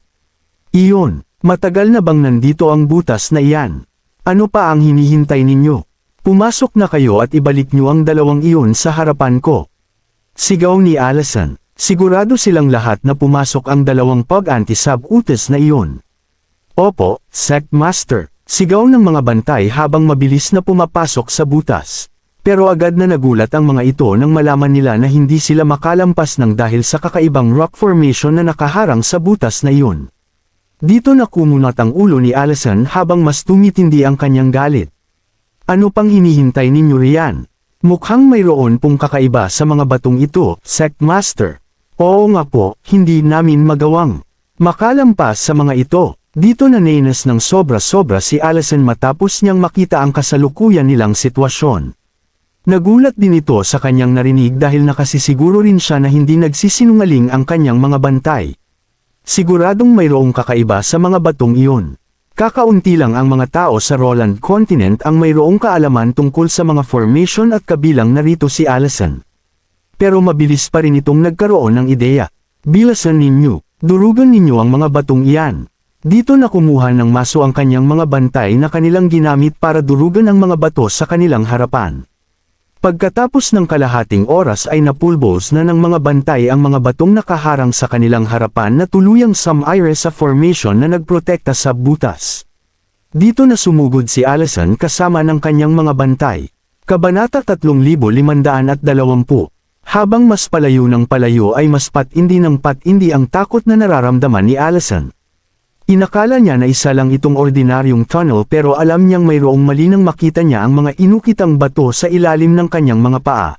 Iyon, matagal na bang nandito ang butas na iyan? Ano pa ang hinihintay ninyo? Pumasok na kayo at ibalik niyo ang dalawang iyon sa harapan ko. Sigaw ni Allison. Sigurado silang lahat na pumasok ang dalawang pag-anti-sabotage na iyon. Opo, Sect Master. Sigaw ng mga bantay habang mabilis na pumapasok sa butas. Pero agad na nagulat ang mga ito nang malaman nila na hindi sila makalampas ng dahil sa kakaibang rock formation na nakaharang sa butas na iyon. Dito na kumunat ang ulo ni Allison habang mas tumitindi ang kanyang galit. Ano pang hinihintay ninyo riyan? Mukhang mayroon pong kakaiba sa mga batong ito, Sect Master. Oo nga po, hindi namin magawang makalampas sa mga ito. Dito na nainis ng sobra-sobra si Allison matapos niyang makita ang kasalukuyan nilang sitwasyon. Nagulat din ito sa kanyang narinig dahil nakasisiguro rin siya na hindi nagsisinungaling ang kanyang mga bantay. Siguradong mayroong kakaiba sa mga batong iyon. Kakaunti lang ang mga tao sa Roland Continent ang mayroong kaalaman tungkol sa mga formation at kabilang narito si Allison. Pero mabilis pa rin itong nagkaroon ng ideya. Bilasan ninyo, durugan ninyo ang mga batong iyan. Dito na kumuha ng maso ang kanyang mga bantay na kanilang ginamit para durugan ang mga bato sa kanilang harapan. Pagkatapos ng kalahating oras ay napulbos na ng mga bantay ang mga batong nakaharang sa kanilang harapan na tuluyang sumire sa formation na nagprotekta sa butas. Dito na sumugod si Allison kasama ng kanyang mga bantay. Kabanata 3520. Habang mas palayo ng palayo ay mas patindi ng patindi ang takot na nararamdaman ni Allison. Inakala niya na isa lang itong ordinaryong tunnel pero alam niyang mayroong mali nang makita niya ang mga inukitang bato sa ilalim ng kanyang mga paa.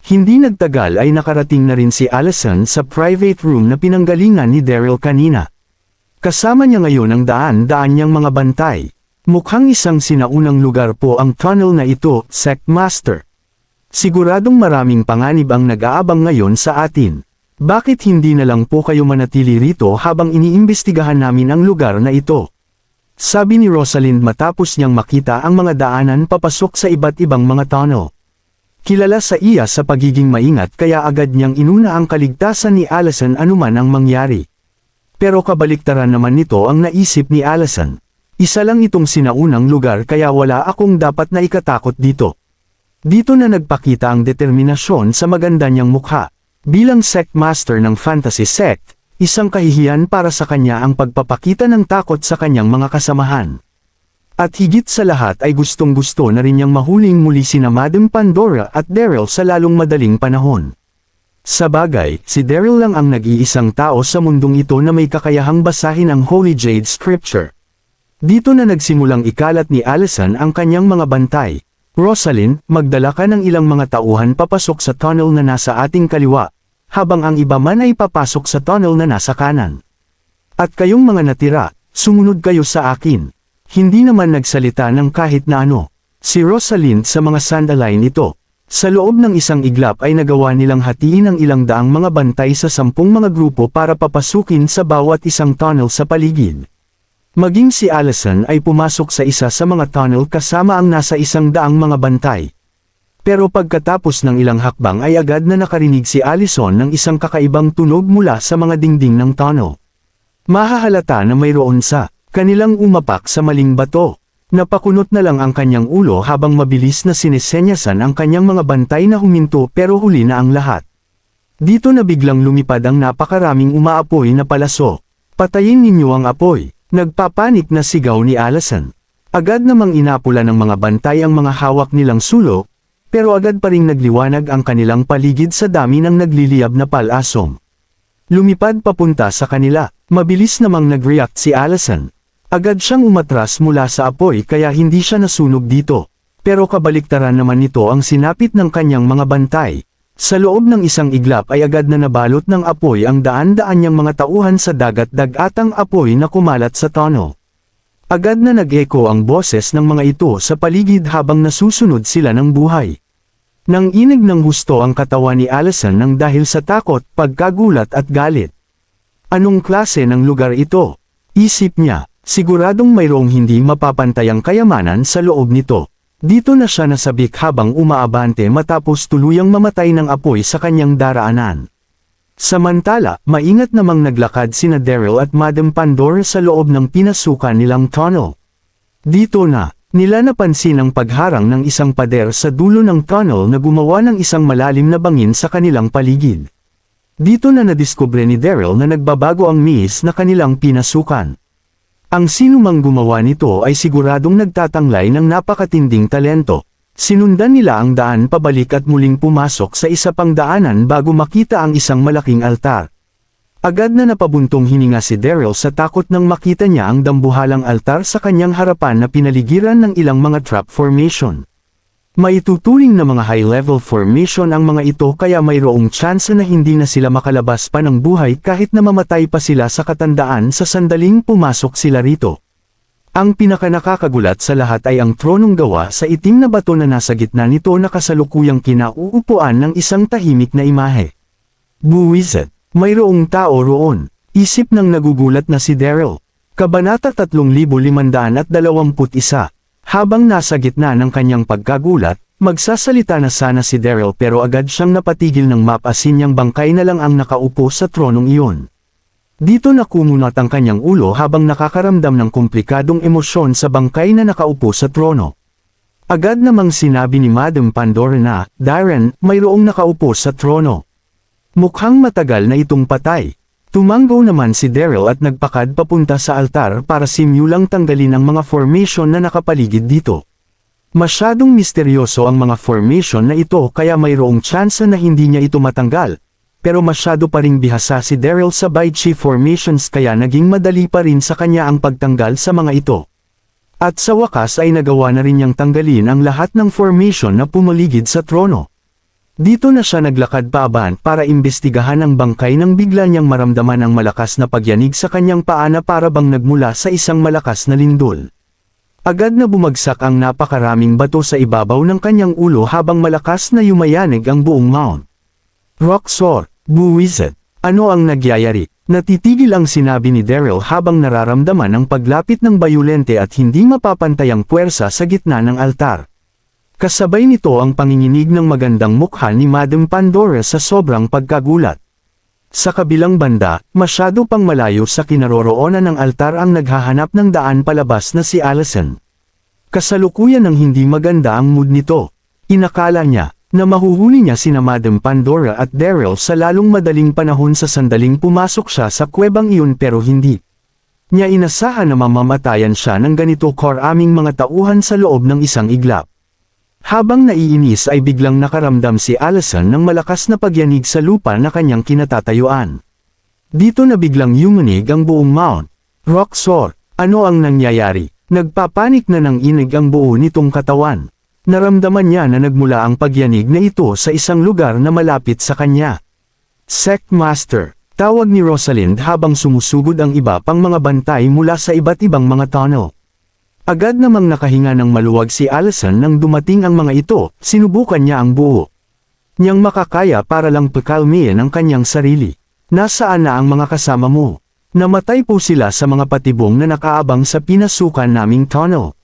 Hindi nagtagal ay nakarating na rin si Allison sa private room na pinanggalingan ni Daryl kanina. Kasama niya ngayon ang daan-daan niyang mga bantay. Mukhang isang sinaunang lugar po ang tunnel na ito, Sect Master. Siguradong maraming panganib ang nag-aabang ngayon sa atin. Bakit hindi na lang po kayo manatili rito habang iniimbestigahan namin ang lugar na ito? Sabi ni Rosalind matapos niyang makita ang mga daanan papasok sa iba't ibang mga tunnel. Kilala sa iya sa pagiging maingat kaya agad niyang inuna ang kaligtasan ni Allison anuman ang mangyari. Pero kabaliktaran naman nito ang naisip ni Allison. Isa lang itong sinaunang lugar kaya wala akong dapat na ikatakot dito. Dito na nagpakita ang determinasyon sa maganda niyang mukha. Bilang sect master ng fantasy sect, isang kahihiyan para sa kanya ang pagpapakita ng takot sa kanyang mga kasamahan. At higit sa lahat ay gustong-gusto na rin niyang mahuling muli sina Madam Pandora at Daryl sa lalong madaling panahon. Sa bagay, si Daryl lang ang nag-iisang tao sa mundong ito na may kakayahang basahin ang Holy Jade Scripture. Dito na nagsimulang ikalat ni Allison ang kanyang mga bantay. Rosalind, magdala ka ng ilang mga tauhan papasok sa tunnel na nasa ating kaliwa, habang ang iba man ay papasok sa tunnel na nasa kanan. At kayong mga natira, sumunod kayo sa akin. Hindi naman nagsalita ng kahit na ano. Si Rosalind sa mga sandalay nito. Sa loob ng isang iglap ay nagawa nilang hatiin ang ilang daang mga bantay sa 10 mga grupo para papasukin sa bawat isang tunnel sa paligid. Maging si Allison ay pumasok sa isa sa mga tunnel kasama ang nasa 100 mga bantay. Pero pagkatapos ng ilang hakbang ay agad na nakarinig si Allison ng isang kakaibang tunog mula sa mga dingding ng tunnel. Mahahalata na mayroon sa kanilang umapak sa maling bato. Napakunot na lang ang kanyang ulo habang mabilis na sinesenyasan ang kanyang mga bantay na huminto pero huli na ang lahat. Dito na biglang lumipad ang napakaraming umaapoy na palaso. Patayin ninyo ang apoy. Nagpapanik na sigaw ni Allison. Agad namang inapula ng mga bantay ang mga hawak nilang sulok, pero agad pa ring nagliwanag ang kanilang paligid sa dami ng nagliliyab na palasom. Lumipad papunta sa kanila. Mabilis namang nag-react si Allison. Agad siyang umatras mula sa apoy kaya hindi siya nasunog dito. Pero kabaliktaran naman nito ang sinapit ng kanyang mga bantay. Sa loob ng isang iglap ay agad na nabalot ng apoy ang daan-daan niyang mga tauhan sa dagat-dagatang apoy na kumalat sa tunnel. Agad na nag-echo ang boses ng mga ito sa paligid habang nasusunod sila ng buhay. Nang inig ng husto ang katawan ni Allison nang dahil sa takot, pagkagulat at galit. Anong klase ng lugar ito? Isip niya. Siguradong mayroong hindi mapapantayang kayamanan sa loob nito. Dito na siya nasabik habang umaabante matapos tuluyang mamatay ng apoy sa kanyang daraanan. Samantala, maingat namang naglakad sina Daryl at Madam Pandora sa loob ng pinasukan nilang tunnel. Dito na, nila napansin ang pagharang ng isang pader sa dulo ng tunnel na gumawa ng isang malalim na bangin sa kanilang paligid. Dito na nadiskubre ni Daryl na nagbabago ang miss na kanilang pinasukan. Ang sinumang gumawa nito ay siguradong nagtatanglay ng napakatinding talento. Sinundan nila ang daan pabalik at muling pumasok sa isa pang daanan bago makita ang isang malaking altar. Agad na napabuntong hininga si Daryl sa takot nang makita niya ang dambuhalang altar sa kanyang harapan na pinaligiran ng ilang mga trap formation. Maituturing na mga high-level formation ang mga ito kaya mayroong tsansa na hindi na sila makalabas pa ng buhay kahit na mamatay pa sila sa katandaan sa sandaling pumasok sila rito. Ang pinakanakakagulat sa lahat ay ang tronong gawa sa itim na bato na nasa gitna nito na kasalukuyang kinauupuan ng isang tahimik na imahe. Buwisit, mayroong tao roon, isip ng nagugulat na si Daryl. Kabanata 3521. Habang nasa gitna ng kanyang pagkagulat, magsasalita na sana si Daryl pero agad siyang napatigil ng mapasin niyang bangkay na lang ang nakaupo sa tronong iyon. Dito nakumunat ang kanyang ulo habang nakakaramdam ng komplikadong emosyon sa bangkay na nakaupo sa trono. Agad namang sinabi ni Madam Pandora na, "Darren, mayroong nakaupo sa trono. Mukhang matagal na itong patay." Tumanggo naman si Daryl at nagpakad papunta sa altar para simulang tanggalin ang mga formation na nakapaligid dito. Masyadong misteryoso ang mga formation na ito kaya mayroong tsansa na hindi niya ito matanggal, pero masyado pa ring bihasa si Daryl sa Baichi formations kaya naging madali pa rin sa kanya ang pagtanggal sa mga ito. At sa wakas ay nagawa na rin niyang tanggalin ang lahat ng formation na pumaligid sa trono. Dito na siya naglakad paaban para imbestigahan ang bangkay nang bigla niyang maramdaman ang malakas na pagyanig sa kanyang paa na para bang nagmula sa isang malakas na lindol. Agad na bumagsak ang napakaraming bato sa ibabaw ng kanyang ulo habang malakas na yumayanig ang buong mount. Roxor, buwisit, ano ang nagyayari? Natitigil ang sinabi ni Daryl habang nararamdaman ang paglapit ng bayulente at hindi mapapantayang puwersa sa gitna ng altar. Kasabay nito ang panginginig ng magandang mukha ni Madam Pandora sa sobrang pagkagulat. Sa kabilang banda, masyado pang malayo sa kinaroroonan ng altar ang naghahanap ng daan palabas na si Allison. Kasalukuyan ng hindi maganda ang mood nito. Inakala niya, na mahuhuli niya sina Madam Pandora at Daryl sa lalong madaling panahon sa sandaling pumasok siya sa kuwebang iyon pero hindi niya inasahan na mamamatayan siya ng ganito karaming mga tauhan sa loob ng isang iglap. Habang naiinis ay biglang nakaramdam si Allison ng malakas na pagyanig sa lupa na kanyang kinatatayuan. Dito na biglang yumunig ang buong Mount Roxor. Ano ang nangyayari? Nagpapanik na ng inig ang buo nitong katawan. Naramdaman niya na nagmula ang pagyanig na ito sa isang lugar na malapit sa kanya. Sect Master, tawag ni Rosalind habang sumusugod ang iba pang mga bantay mula sa iba't ibang mga tunnel. Agad namang nakahinga ng maluwag si Allison nang dumating ang mga ito, sinubukan niya ang buo niyang makakaya para lang pakalmihin ang kanyang sarili. Nasaan na ang mga kasama mo? Namatay po sila sa mga patibong na nakaabang sa pinasukan naming tunnel.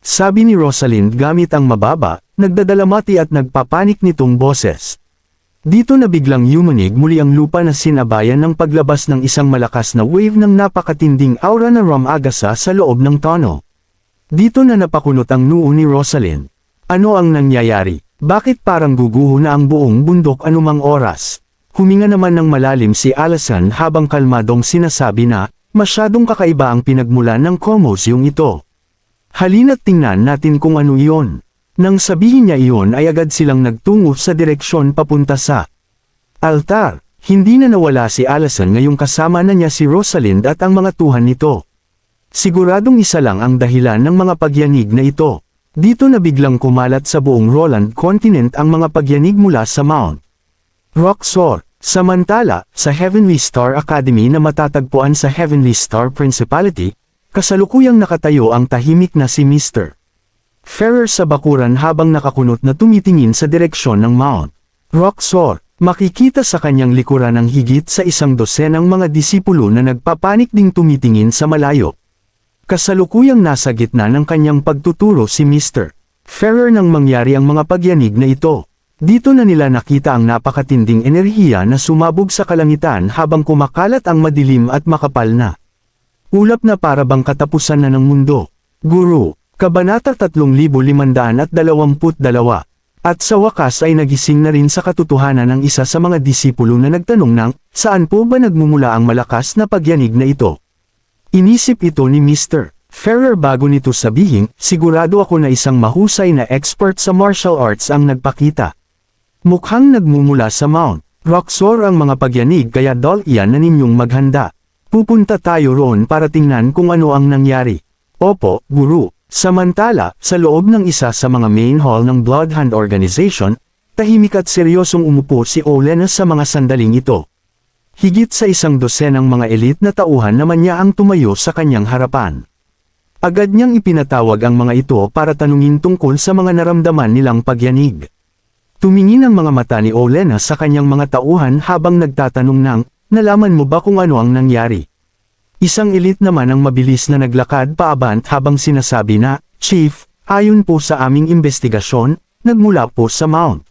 Sabi ni Rosalind gamit ang mababa, nagdadalamati at nagpapanik nitong boses. Dito na biglang yumunig muli ang lupa na sinabayan ng paglabas ng isang malakas na wave ng napakatinding aura na rumagasa sa loob ng tunnel. Dito na napakunot ang noo ni Rosalind. Ano ang nangyayari? Bakit parang guguho na ang buong bundok anumang oras? Huminga naman ng malalim si Allison habang kalmadong sinasabi na, masyadong kakaiba ang pinagmulan ng Comosium ito. Halina't tingnan natin kung ano iyon. Nang sabihin niya iyon ay agad silang nagtungo sa direksyon papunta sa altar. Hindi na nawala si Allison ngayong kasama na niya si Rosalind at ang mga tuhan nito. Siguradong isa lang ang dahilan ng mga pagyanig na ito. Dito na biglang kumalat sa buong Roland continent ang mga pagyanig mula sa Mount Roxor. Samantala, sa Heavenly Star Academy na matatagpuan sa Heavenly Star Principality, kasalukuyang nakatayo ang tahimik na si Mr. Ferrer sa bakuran habang nakakunot na tumitingin sa direksyon ng Mount Roxor. Makikita sa kanyang likuran ang higit sa 100 mga disipulo na nagpapanik ding tumitingin sa malayo. Kasalukuyang nasa gitna ng kanyang pagtuturo si Mr. Ferrer nang mangyari ang mga pagyanig na ito. Dito na nila nakita ang napakatinding enerhiya na sumabog sa kalangitan habang kumakalat ang madilim at makapal na ulap na para bang katapusan na ng mundo. Guru, Kabanata 3522. At sa wakas ay nagising na rin sa katotohanan ng isa sa mga disipulo na nagtanong ng, saan po ba nagmumula ang malakas na pagyanig na ito? Inisip ito ni Mr. Ferrer bago nito sabihin, sigurado ako na isang mahusay na expert sa martial arts ang nagpakita. Mukhang nagmumula sa Mount Roxor ang mga pagyanig kaya iyan na ninyong maghanda. Pupunta tayo roon para tingnan kung ano ang nangyari. Opo, Guru. Samantala, sa loob ng isa sa mga main hall ng Bloodhound Organization, tahimik at seryosong umupo si Olena sa mga sandaling ito. Higit sa 100 ng mga elite na tauhan naman niya ang tumayo sa kanyang harapan. Agad niyang ipinatawag ang mga ito para tanungin tungkol sa mga naramdaman nilang pagyanig. Tumingin ang mga mata ni Olena sa kanyang mga tauhan habang nagtatanong ng, nalaman mo ba kung ano ang nangyari? Isang elite naman ang mabilis na naglakad paabant habang sinasabi na, Chief, ayon po sa aming investigasyon, nagmula po sa Mount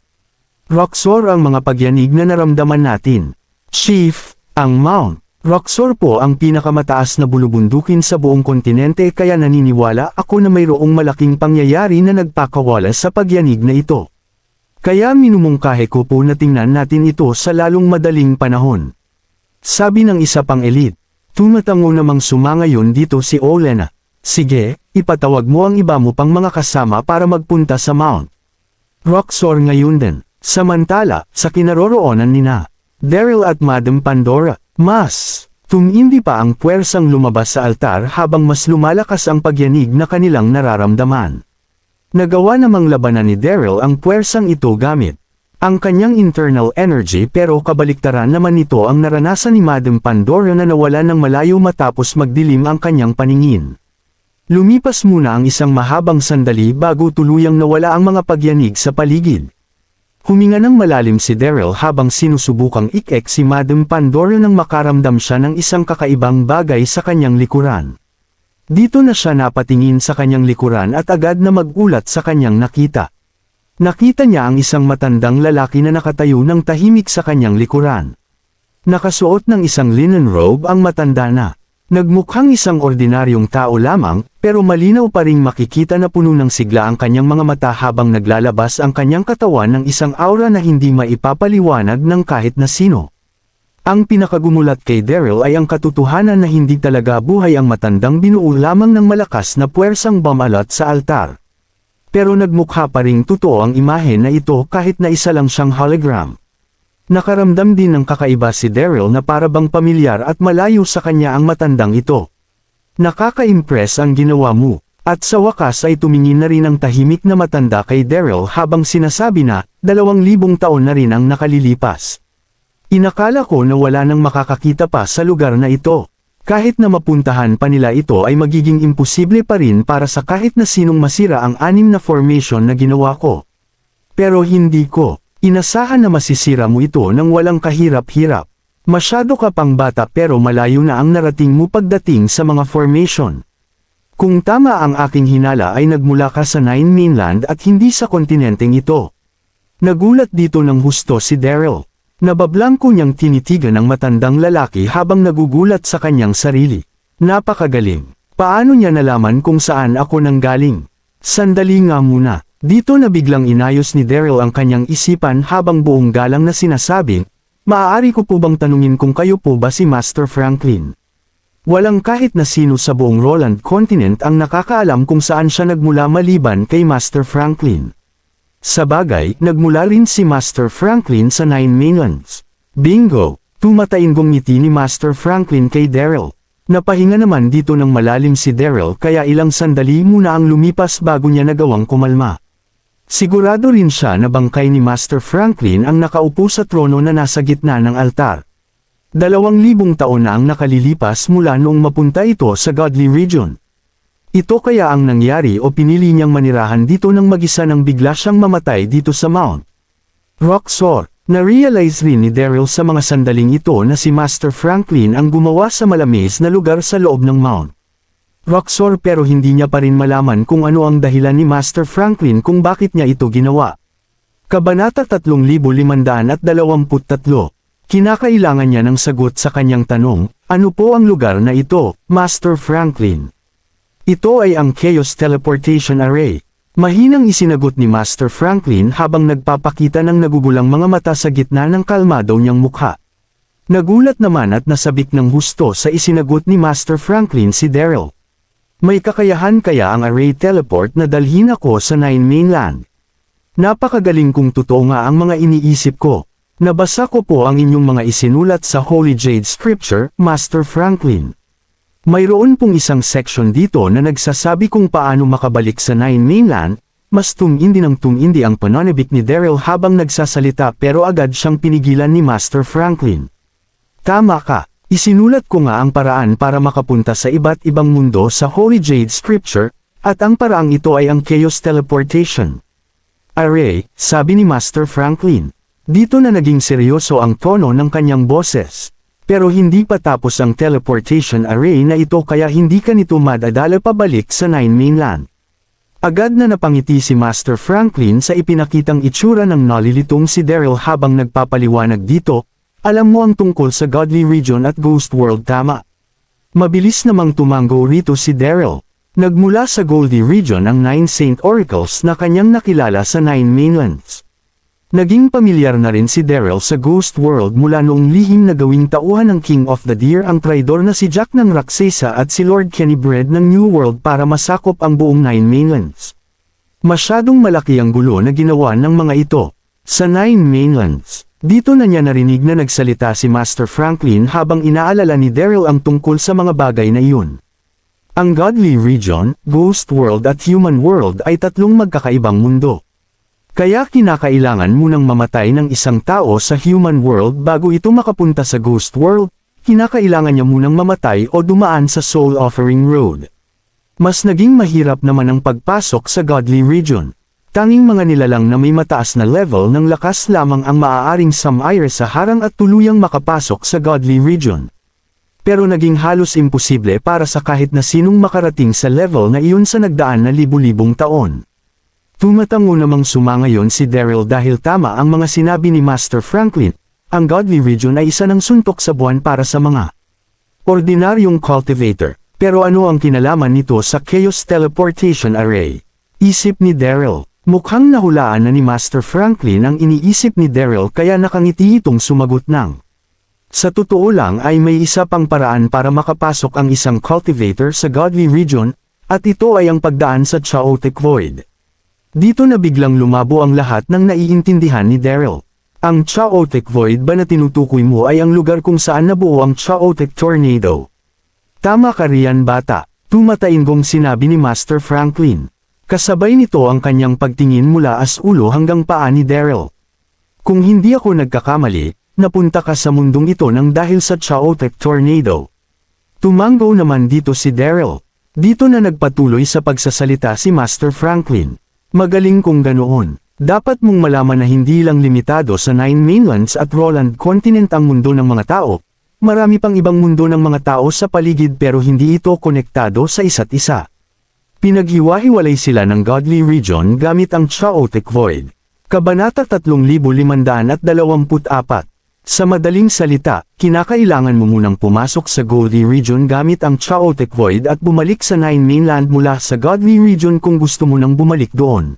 Roxor ang mga pagyanig na naramdaman natin. Chief, ang Mount Roxor po ang pinakamataas na bulubundukin sa buong kontinente kaya naniniwala ako na mayroong malaking pangyayari na nagpakawala sa pagyanig na ito. Kaya minumungkahi ko po na tingnan natin ito sa lalong madaling panahon. Sabi ng isa pang elite. Tumatango namang sumangayon dito si Olena. Sige, ipatawag mo ang iba mo pang mga kasama para magpunta sa Mount Roxor ngayon din. Samantala, sa kinaroroonan nina Daryl at Madam Pandora, mas tumindi pa ang puwersang lumabas sa altar habang mas lumalakas ang pagyanig na kanilang nararamdaman. Nagawa namang labanan ni Daryl ang puwersang ito gamit ang kanyang internal energy pero kabaliktaran naman nito ang naranasan ni Madam Pandora na nawala ng malayo matapos magdilim ang kanyang paningin. Lumipas muna ang isang mahabang sandali bago tuluyang nawala ang mga pagyanig sa paligid. Huminga ng malalim si Daryl habang sinusubukang ik-ek si Madam Pandora nang makaramdam siya ng isang kakaibang bagay sa kanyang likuran. Dito na siya napatingin sa kanyang likuran at agad na magulat sa kanyang nakita. Nakita niya ang isang matandang lalaki na nakatayo ng tahimik sa kanyang likuran. Nakasuot ng isang linen robe ang matanda na Nagmukhang isang ordinaryong tao lamang, pero malinaw pa ring makikita na puno ng sigla ang kanyang mga mata habang naglalabas ang kanyang katawan ng isang aura na hindi maipapaliwanag ng kahit na sino. Ang pinakagumulat kay Daryl ay ang katotohanan na hindi talaga buhay ang matandang binuo lamang ng malakas na puwersang bumalot sa altar. Pero nagmukha pa ring totoo ang imahe na ito kahit na isa lang siyang hologram. Nakaramdam din ng kakaiba si Daryl na parabang pamilyar at malayo sa kanya ang matandang ito. Nakaka-impress ang ginawa mo, at sa wakas ay tumingin na rin ang tahimik na matanda kay Daryl habang sinasabi na, 2,000 taon na rin ang nakalilipas. Inakala ko na wala nang makakakita pa sa lugar na ito. Kahit na mapuntahan pa nila ito ay magiging imposible pa rin para sa kahit na sinong masira ang 6 na formation na ginawa ko. Pero hindi ko. Inasahan na masisira mo ito nang walang kahirap-hirap. Masyado ka pang bata pero malayo na ang narating mo pagdating sa mga formation. Kung tama ang aking hinala ay nagmula ka sa 9 mainland at hindi sa kontinenteng ito. Nagulat dito ng husto si Daryl. Nabablangko niyang tinitigan ang matandang lalaki habang nagugulat sa kanyang sarili. Napakagaling. Paano niya nalaman kung saan ako nanggaling? Sandali nga muna. Dito na biglang inayos ni Daryl ang kanyang isipan habang buong galang na sinasabing, maaari ko po bang tanungin kung kayo po ba si Master Franklin? Walang kahit na sino sa buong Roland Continent ang nakakaalam kung saan siya nagmula maliban kay Master Franklin. Sabagay, nagmula rin si Master Franklin sa 9 mainlands. Bingo! Tumatainggong ngiti ni Master Franklin kay Daryl. Napahinga naman dito ng malalim si Daryl kaya ilang sandali muna ang lumipas bago niya nagawang kumalma. Sigurado rin siya na bangkay ni Master Franklin ang nakaupo sa trono na nasa gitna ng altar. 2,000 taon na ang nakalilipas mula noong mapunta ito sa Godly Region. Ito kaya ang nangyari o pinili niyang manirahan dito nang mag-isa nang bigla siyang mamatay dito sa Mount Roxor. Na-realize rin ni Daryl sa mga sandaling ito na si Master Franklin ang gumawa sa malamis na lugar sa loob ng Mount Roxor pero hindi niya pa rin malaman kung ano ang dahilan ni Master Franklin kung bakit niya ito ginawa. Kabanata 3523. Kinakailangan niya ng sagot sa kanyang tanong, ano po ang lugar na ito, Master Franklin? Ito ay ang Chaos Teleportation Array. Mahinang isinagot ni Master Franklin habang nagpapakita ng nagugulang mga mata sa gitna ng kalmado niyang mukha. Nagulat naman at nasabik ng husto sa isinagot ni Master Franklin si Daryl. May kakayahan kaya ang array teleport na dalhin ako sa 9 mainland? Napakagaling kung totoo nga ang mga iniisip ko. Nabasa ko po ang inyong mga isinulat sa Holy Jade Scripture, Master Franklin. Mayroon pong isang section dito na nagsasabi kung paano makabalik sa 9 mainland, mas tumindi ng tumindi ang pananabik ni Daryl habang nagsasalita pero agad siyang pinigilan ni Master Franklin. Tama ka. Isinulat ko nga ang paraan para makapunta sa iba't ibang mundo sa Holy Jade Scripture, at ang paraang ito ay ang Chaos Teleportation Array, sabi ni Master Franklin. Dito na naging seryoso ang tono ng kanyang boses. Pero hindi pa tapos ang teleportation array na ito kaya hindi ka nito madadala pabalik sa 9 mainland. Agad na napangiti si Master Franklin sa ipinakitang itsura ng nalilitong si Daryl habang nagpapaliwanag dito. Alam mo ang tungkol sa Godly Region at Ghost World tama. Mabilis namang tumango rito si Daryl. Nagmula sa Goldie Region ang 9 Saint Oracles na kanyang nakilala sa 9 mainlands. Naging pamilyar na rin si Daryl sa Ghost World mula noong lihim na gawing tauhan ng King of the Deer ang traidor na si Jack ng Raksesa at si Lord Kennybread ng New World para masakop ang buong 9 mainlands. Masyadong malaki ang gulo na ginawa ng mga ito. Sa 9 mainlands, dito na niya narinig na nagsalita si Master Franklin habang inaalala ni Daryl ang tungkol sa mga bagay na iyon. Ang Godly Region, Ghost World at Human World ay tatlong magkakaibang mundo. Kaya kinakailangan munang mamatay ng isang tao sa Human World bago ito makapunta sa Ghost World, kinakailangan niya munang mamatay o dumaan sa Soul Offering Road. Mas naging mahirap naman ang pagpasok sa Godly Region. Tanging mga nilalang na may mataas na level ng lakas lamang ang maaaring sumire sa harang at tuluyang makapasok sa Godly Region. Pero naging halos imposible para sa kahit na sinong makarating sa level na iyon sa nagdaan na libu-libong taon. Tumatango namang sumangayon si Daryl dahil tama ang mga sinabi ni Master Franklin, ang Godly Region ay isa ng suntok sa buwan para sa mga Ordinaryong cultivator, pero ano ang kinalaman nito sa Chaos Teleportation Array? Isip ni Daryl. Mukhang nahulaan na ni Master Franklin ang iniisip ni Daryl kaya nakangiti itong sumagot ng. Sa totoo lang ay may isa pang paraan para makapasok ang isang cultivator sa Godly Region, at ito ay ang pagdaan sa Chaotic Void. Dito na biglang lumabo ang lahat ng naiintindihan ni Daryl. Ang Chaotic Void ba na tinutukoy mo ay ang lugar kung saan nabuo ang Chaotic Tornado? Tama ka riyan bata, tumatainggong sinabi ni Master Franklin. Kasabay nito ang kanyang pagtingin mula as ulo hanggang paa ni Daryl. Kung hindi ako nagkakamali, napunta ka sa mundong ito nang dahil sa Chaotic Tornado. Tumango naman dito si Daryl. Dito na nagpatuloy sa pagsasalita si Master Franklin. Magaling kung ganoon. Dapat mong malaman na hindi lang limitado sa Nine Mainlands at Roland Continent ang mundo ng mga tao. Marami pang ibang mundo ng mga tao sa paligid pero hindi ito konektado sa isa't isa. Pinaghiwa-hiwalay sila ng Godly Region gamit ang Chaotic Void. Kabanata 3524. Sa madaling salita, kinakailangan mo munang pumasok sa Godly Region gamit ang Chaotic Void at bumalik sa Nine Mainland mula sa Godly Region kung gusto mo nang bumalik doon.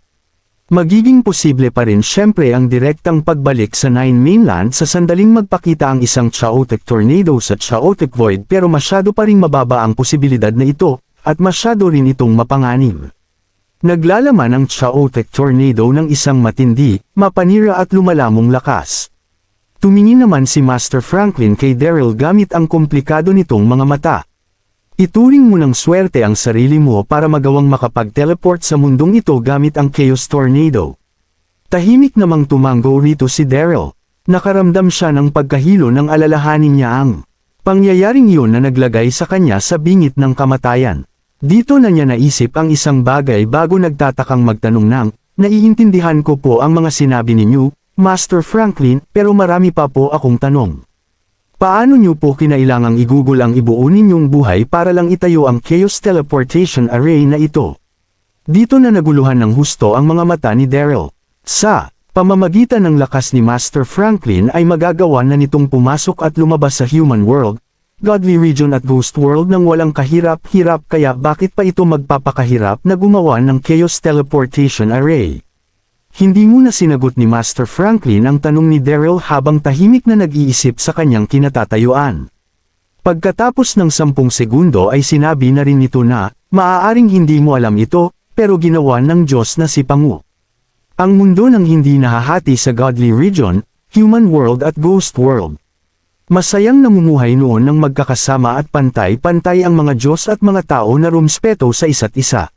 Magiging posible pa rin syempre ang direktang pagbalik sa Nine Mainland sa sandaling magpakita ang isang Chaotic Tornado sa Chaotic Void pero masyado pa ring mababa ang posibilidad na ito. At masyado rin itong mapanganib. Naglalaman ang Chaotic Tornado ng isang matindi, mapanira at lumalamong lakas. Tumingin naman si Master Franklin kay Daryl gamit ang komplikado nitong mga mata. Ituring mo ng swerte ang sarili mo para magawang makapag-teleport sa mundong ito gamit ang Chaos Tornado. Tahimik namang tumango rito si Daryl. Nakaramdam siya ng pagkahilo ng alalahanin niya ang pangyayaring yun na naglagay sa kanya sa bingit ng kamatayan. Dito na niya naisip ang isang bagay bago nagtatakang magtanong ng, naiintindihan ko po ang mga sinabi ninyo, Master Franklin, pero marami pa po akong tanong. Paano niyo po kinailangang igugol ang ibuo ninyong buhay para lang itayo ang Chaos Teleportation Array na ito? Dito na naguluhan ng husto ang mga mata ni Daryl. Sa pamamagitan ng lakas ni Master Franklin ay magagawa na nitong pumasok at lumabas sa human world, Godly Region at Ghost World nang walang kahirap-hirap kaya bakit pa ito magpapakahirap na gumawa ng Chaos Teleportation Array? Hindi muna sinagot ni Master Franklin ang tanong ni Daryl habang tahimik na nag-iisip sa kanyang kinatatayuan. Pagkatapos ng 10 segundo ay sinabi na rin nito na, maaaring hindi mo alam ito, pero ginawa ng Diyos na si Pangu. Ang mundo ng hindi nahahati sa Godly Region, Human World at Ghost World. Masayang namumuhay noon ng magkakasama at pantay-pantay ang mga Diyos at mga tao na rumspeto sa isa't isa.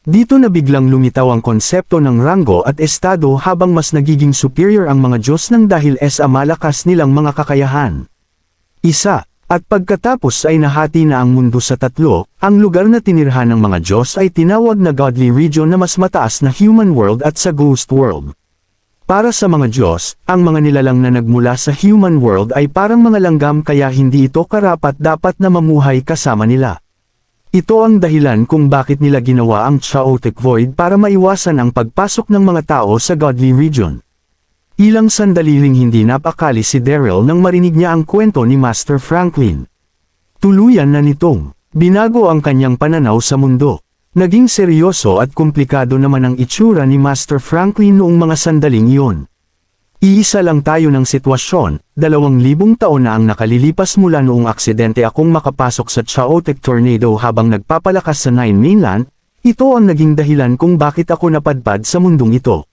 Dito na biglang lumitaw ang konsepto ng ranggo at estado habang mas nagiging superior ang mga Diyos nang dahil sa malakas nilang mga kakayahan. Isa, at pagkatapos ay nahati na ang mundo sa 3, ang lugar na tinirhan ng mga Diyos ay tinawag na Godly Region na mas mataas na Human World at sa Ghost World. Para sa mga Diyos, ang mga nilalang na nagmula sa human world ay parang mga langgam kaya hindi ito karapat-dapat na mamuhay kasama nila. Ito ang dahilan kung bakit nila ginawa ang Chaotic Void para maiwasan ang pagpasok ng mga tao sa Godly Region. Ilang sandali ring hindi napakali si Daryl nang marinig niya ang kwento ni Master Franklin. Tuluyan na nitong binago ang kanyang pananaw sa mundo. Naging seryoso at komplikado naman ang itsura ni Master Franklin noong mga sandaling iyon. Iisa lang tayo ng sitwasyon, 2,000 taon na ang nakalilipas mula noong aksidente akong makapasok sa Chaotic Tornado habang nagpapalakas sa Nine Mainland, ito ang naging dahilan kung bakit ako napadpad sa mundong ito.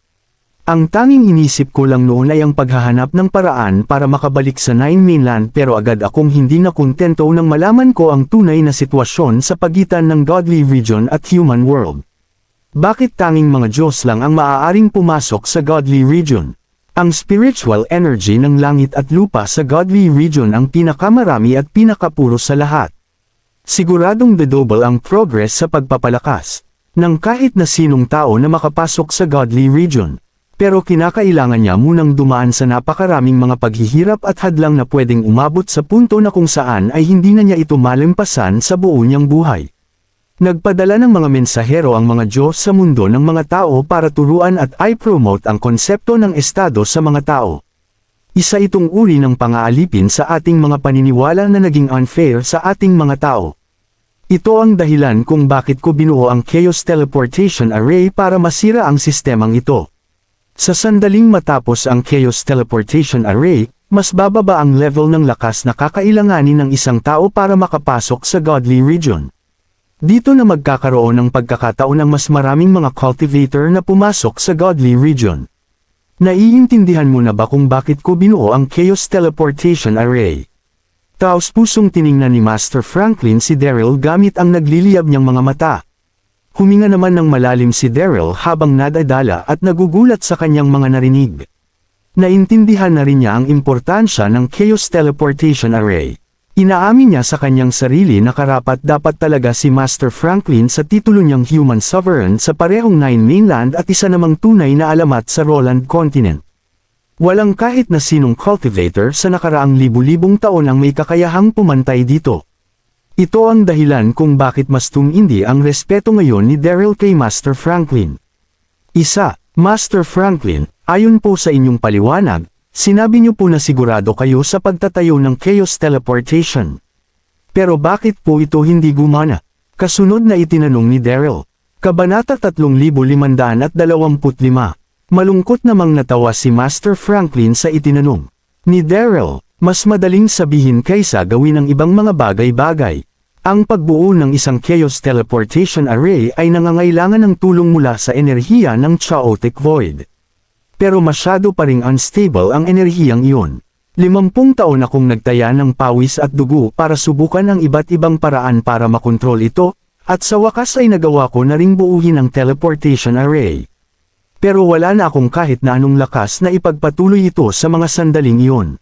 Ang tanging inisip ko lang noon ay ang paghahanap ng paraan para makabalik sa Nine Mainland pero agad akong hindi nakontento nang malaman ko ang tunay na sitwasyon sa pagitan ng Godly Region at Human World. Bakit tanging mga Diyos lang ang maaaring pumasok sa Godly Region? Ang spiritual energy ng langit at lupa sa Godly Region ang pinakamarami at pinakapuro sa lahat. Siguradong double ang progress sa pagpapalakas ng kahit na sinong tao na makapasok sa Godly Region. Pero kinakailangan niya munang dumaan sa napakaraming mga paghihirap at hadlang na pwedeng umabot sa punto na kung saan ay hindi na niya ito malampasan sa buo niyang buhay. Nagpadala ng mga mensahero ang mga Diyos sa mundo ng mga tao para turuan at i-promote ang konsepto ng estado sa mga tao. Isa itong uri ng pang-aalipin sa ating mga paniniwala na naging unfair sa ating mga tao. Ito ang dahilan kung bakit ko binuo ang Chaos Teleportation Array para masira ang sistemang ito. Sa sandaling matapos ang Chaos Teleportation Array, mas bababa ang level ng lakas na kakailanganin ng isang tao para makapasok sa Godly Region. Dito na magkakaroon ng pagkakataon ng mas maraming mga cultivator na pumasok sa Godly Region. Naiintindihan mo na ba kung bakit ko binuo ang Chaos Teleportation Array? Taos-pusong tiningnan ni Master Franklin si Daryl gamit ang nagliliyab niyang mga mata. Huminga naman ng malalim si Daryl habang nadadala at nagugulat sa kanyang mga narinig. Naintindihan na rin niya ang importansya ng Chaos Teleportation Array. Inaamin niya sa kanyang sarili na karapat-dapat talaga si Master Franklin sa titulo niyang Human Sovereign sa parehong Nine Mainland at isa namang tunay na alamat sa Roland Continent. Walang kahit na sinong cultivator sa nakaraang libu-libong taon ang may kakayahang pumantay dito. Ito ang dahilan kung bakit mas tumindi ang respeto ngayon ni Daryl kay Master Franklin. Isa, Master Franklin, ayon po sa inyong paliwanag, sinabi niyo po na sigurado kayo sa pagtatayo ng Chaos Teleportation. Pero bakit po ito hindi gumana? Kasunod na itinanong ni Daryl. Kabanata 3525. Malungkot namang natawa si Master Franklin sa itinanong ni Daryl. Mas madaling sabihin kaysa gawin ang ibang mga bagay-bagay. Ang pagbuo ng isang Chaos Teleportation Array ay nangangailangan ng tulong mula sa enerhiya ng Chaotic Void. Pero masyado pa ring unstable ang enerhiyang iyon. 50 taon akong nagtaya ng pawis at dugo para subukan ang iba't ibang paraan para makontrol ito, at sa wakas ay nagawa ko na ring buuhin ang teleportation array. Pero wala na akong kahit na anong lakas na ipagpatuloy ito sa mga sandaling iyon.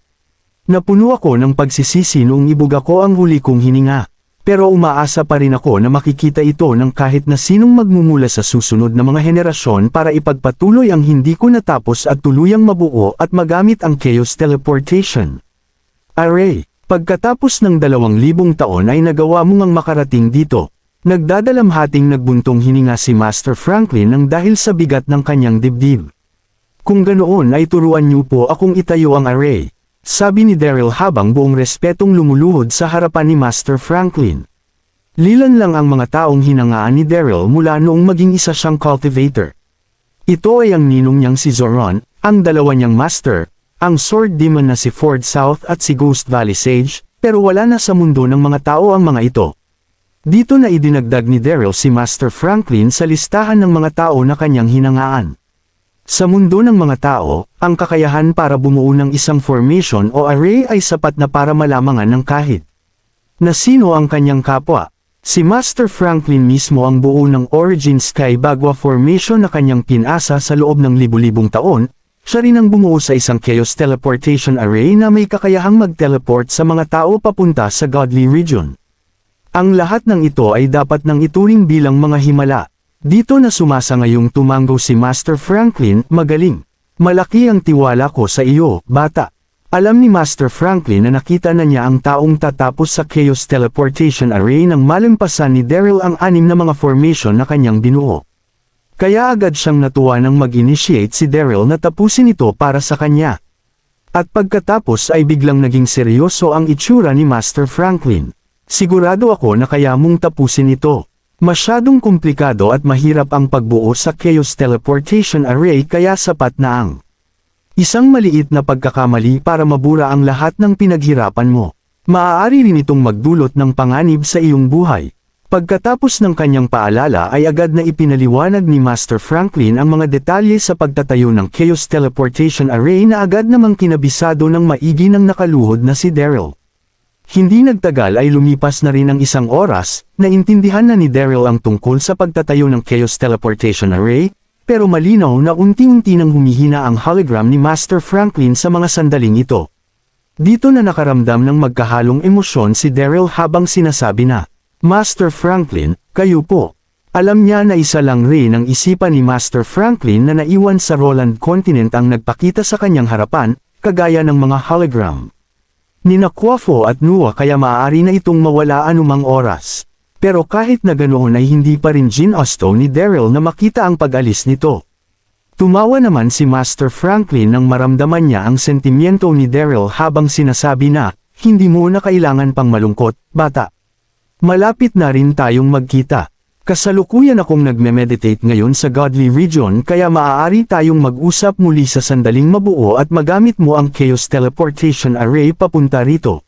Napuno ako ng pagsisisi noong ibuga ko ang huli kong hininga. Pero umaasa pa rin ako na makikita ito ng kahit na sinong magmumula sa susunod na mga henerasyon para ipagpatuloy ang hindi ko natapos at tuluyang mabuo at magamit ang Chaos Teleportation Array. Pagkatapos ng 2,000 taon ay nagawa mo ngang makarating dito. Nagdadalamhating nagbuntong hininga si Master Franklin nang dahil sa bigat ng kanyang dibdib. Kung ganoon ay turuan niyo po akong itayo ang array. Sabi ni Daryl habang buong respetong lumuluhod sa harapan ni Master Franklin. Lilan lang ang mga taong hinangaan ni Daryl mula noong maging isa siyang cultivator. Ito ay ang ninong niyang si Zoran, ang dalawa niyang master, ang Sword Demon na si Ford South at si Ghost Valley Sage, pero wala na sa mundo ng mga tao ang mga ito. Dito na idinagdag ni Daryl si Master Franklin sa listahan ng mga tao na kanyang hinangaan. Sa mundo ng mga tao, ang kakayahan para bumuo ng isang formation o array ay sapat na para malamangan ng kahit na sino ang kanyang kapwa. Si Master Franklin mismo ang buo ng Origin Sky Bagua Formation na kanyang pinasa sa loob ng libu-libong taon. Siya rin ang bumuo sa isang Chaos Teleportation Array na may kakayahang mag-teleport sa mga tao papunta sa Godly Region. Ang lahat ng ito ay dapat nang ituring bilang mga himala. Dito na sumasangayong tumanggo si Master Franklin, magaling. Malaki ang tiwala ko sa iyo, bata. Alam ni Master Franklin na nakita na niya ang taong tatapos sa Chaos Teleportation Array nang malampasan ni Daryl ang 6 na mga formation na kanyang binuo. Kaya agad siyang natuwa nang mag-initiate si Daryl na tapusin ito para sa kanya. At pagkatapos ay biglang naging seryoso ang itsura ni Master Franklin. Sigurado ako na kaya mong tapusin ito. Masyadong komplikado at mahirap ang pagbuo sa Chaos Teleportation Array kaya sapat na ang isang maliit na pagkakamali para mabura ang lahat ng pinaghirapan mo. Maaari rin itong magdulot ng panganib sa iyong buhay. Pagkatapos ng kanyang paalala ay agad na ipinaliwanag ni Master Franklin ang mga detalye sa pagtatayo ng Chaos Teleportation Array na agad namang kinabisado ng maigi ng nakaluhod na si Daryl. Hindi nagtagal ay lumipas na rin ang 1 oras, naintindihan na ni Daryl ang tungkol sa pagtatayo ng Chaos Teleportation Array, pero malinaw na unti-unti nang humihina ang hologram ni Master Franklin sa mga sandaling ito. Dito na nakaramdam ng magkahalong emosyon si Daryl habang sinasabi na, Master Franklin, kayo po. Alam niya na isa lang rin ang isipan ni Master Franklin na naiwan sa Roland Continent ang nagpakita sa kanyang harapan, kagaya ng mga hologram. Nina Quafo at Nua kaya maaari na itong mawala anumang oras. Pero kahit na ganoon ay hindi pa rin ginusto ni Daryl na makita ang pag-alis nito. Tumawa naman si Master Franklin nang maramdaman niya ang sentimiento ni Daryl habang sinasabi na, hindi mo na kailangan pang malungkot, bata. Malapit na rin tayong magkita. Kasalukuyan akong nagme-meditate ngayon sa Godly Region kaya maaari tayong mag-usap muli sa sandaling mabuo at magamit mo ang Chaos Teleportation Array papunta rito.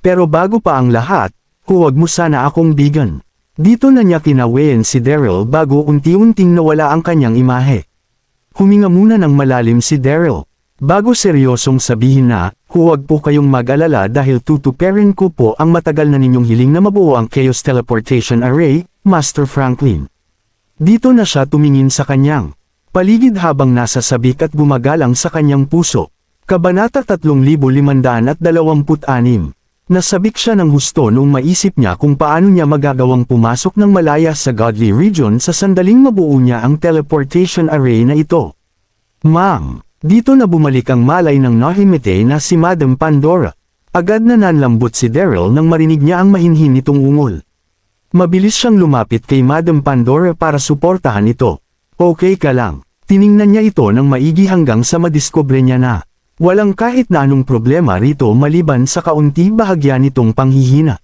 Pero bago pa ang lahat, huwag mo sana akong bigan. Dito na niya kinawayan si Daryl bago unti-unting nawala ang kanyang imahe. Huminga muna ng malalim si Daryl. Bago seryosong sabihin na, huwag po kayong mag-alala dahil tutuperin ko po ang matagal na ninyong hiling na mabuo ang Chaos Teleportation Array, Master Franklin. Dito na siya tumingin sa kanyang paligid habang nasa sabik at gumagalang sa kanyang puso. Kabanata 3526. Nasabik siya ng husto noong maisip niya kung paano niya magagawang pumasok ng malaya sa Godly Region sa sandaling mabuo niya ang teleportation array na ito. Ma'am, dito na bumalik ang malay ng Nahimete na si Madam Pandora. Agad na nanlambot si Daryl nang marinig niya ang mahinhin nitong ungol. Mabilis siyang lumapit kay Madam Pandora para suportahan ito. Okay ka lang. Tiningnan niya ito ng maigi hanggang sa madiskubre niya na walang kahit na anong problema rito maliban sa kaunti bahagya nitong panghihina.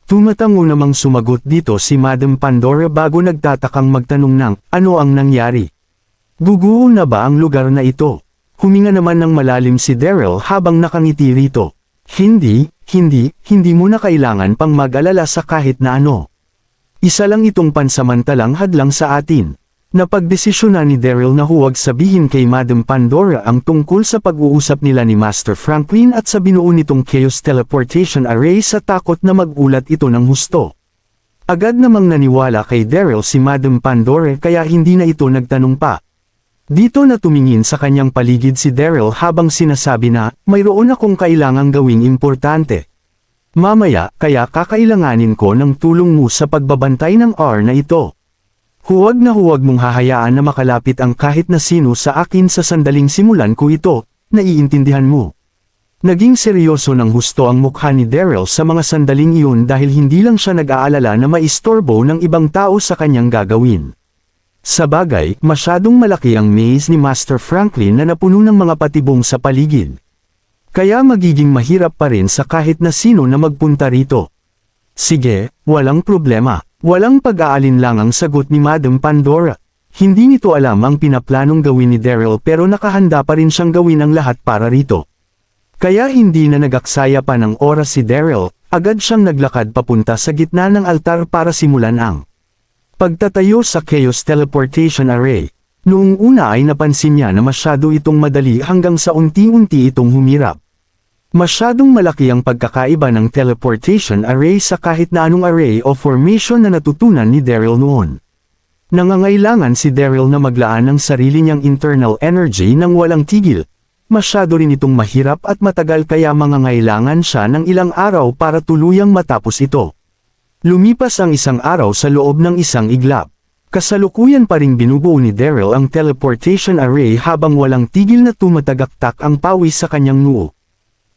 Tumatango namang sumagot dito si Madam Pandora bago nagtatakang magtanong ng, ano ang nangyari? Guguho na ba ang lugar na ito? Huminga naman ng malalim si Daryl habang nakangiti rito. Hindi mo na kailangan pang mag-alala sa kahit na ano. Isa lang itong pansamantalang hadlang sa atin. Napagdesisyonan ni Daryl na huwag sabihin kay Madam Pandora ang tungkol sa pag-uusap nila ni Master Franklin at sa binuo nitong Chaos Teleportation Array sa takot na mag-ulat ito ng husto. Agad namang naniwala kay Daryl si Madam Pandora kaya hindi na ito nagtanong pa. Dito na tumingin sa kanyang paligid si Daryl habang sinasabi na, mayroon akong kailangang gawing importante. Mamaya, kaya kakailanganin ko ng tulong mo sa pagbabantay ng R na ito. Huwag na huwag mong hahayaan na makalapit ang kahit na sino sa akin sa sandaling simulan ko ito, naiintindihan mo. Naging seryoso ng husto ang mukha ni Daryl sa mga sandaling iyon dahil hindi lang siya nag-aalala na maistorbo ng ibang tao sa kanyang gagawin. Sa bagay, masyadong malaki ang maze ni Master Franklin na napuno ng mga patibong sa paligid. Kaya magiging mahirap pa rin sa kahit na sino na magpunta rito. Sige, walang problema. Walang pag-aalinlang ang sagot ni Madam Pandora. Hindi nito alam ang pinaplanong gawin ni Daryl pero nakahanda pa rin siyang gawin ang lahat para rito. Kaya hindi na nagaksaya pa ng oras si Daryl, agad siyang naglakad papunta sa gitna ng altar para simulan ang pagtatayo sa Chaos Teleportation Array. Noong una ay napansin niya na masyado itong madali hanggang sa unti-unti itong humirap. Masyadong malaki ang pagkakaiba ng teleportation array sa kahit na anong array o formation na natutunan ni Daryl noon. Nangangailangan si Daryl na maglaan ng sarili niyang internal energy nang walang tigil. Masyado rin itong mahirap at matagal kaya mangangailangan siya ng ilang araw para tuluyang matapos ito. Lumipas ang isang araw sa loob ng isang iglap. Kasalukuyan pa ring binubuo ni Daryl ang teleportation array habang walang tigil na tumatagaktak ang pawis sa kanyang noo.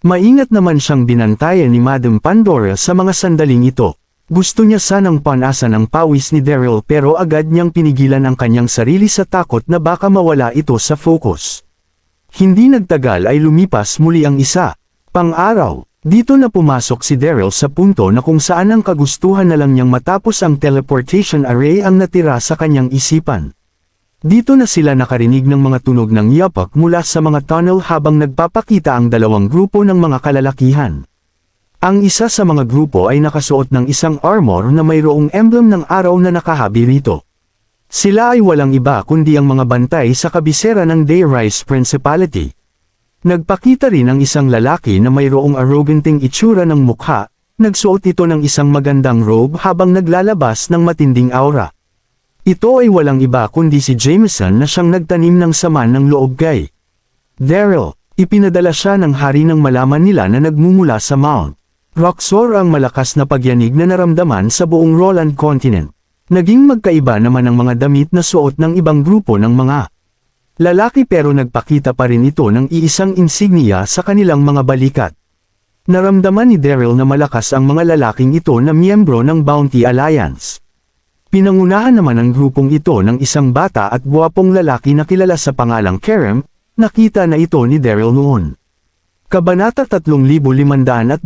Maingat naman siyang binantayan ni Madam Pandora sa mga sandaling ito. Gusto niya sanang panasan ang pawis ni Daryl pero agad niyang pinigilan ang kanyang sarili sa takot na baka mawala ito sa focus. Hindi nagtagal ay lumipas muli ang isa. Pang-araw, dito na pumasok si Daryl sa punto na kung saan ang kagustuhan na lang niyang matapos ang teleportation array ang natira sa kanyang isipan. Dito na sila nakarinig ng mga tunog ng yapak mula sa mga tunnel habang nagpapakita ang dalawang grupo ng mga kalalakihan. Ang isa sa mga grupo ay nakasuot ng isang armor na mayroong emblem ng araw na nakahabi rito. Sila ay walang iba kundi ang mga bantay sa kabisera ng Dayrise Principality. Nagpakita rin ang isang lalaki na mayroong arroganting itsura ng mukha, nagsuot ito ng isang magandang robe habang naglalabas ng matinding aura. Ito ay walang iba kundi si Jameson na siyang nagtanim ng sama ng loob kay Daryl. Ipinadala siya ng hari nang malaman nila na nagmumula sa Mount Roxor ang malakas na pagyanig na naramdaman sa buong Roland Continent. Naging magkaiba naman ang mga damit na suot ng ibang grupo ng mga lalaki pero nagpakita pa rin ito ng iisang insignia sa kanilang mga balikat. Naramdaman ni Daryl na malakas ang mga lalaking ito na miyembro ng Bounty Alliance. Pinangunahan naman ang grupong ito ng isang bata at guwapong lalaki na kilala sa pangalang Kerem, nakita na ito ni Daryl noon. Kabanata 3527.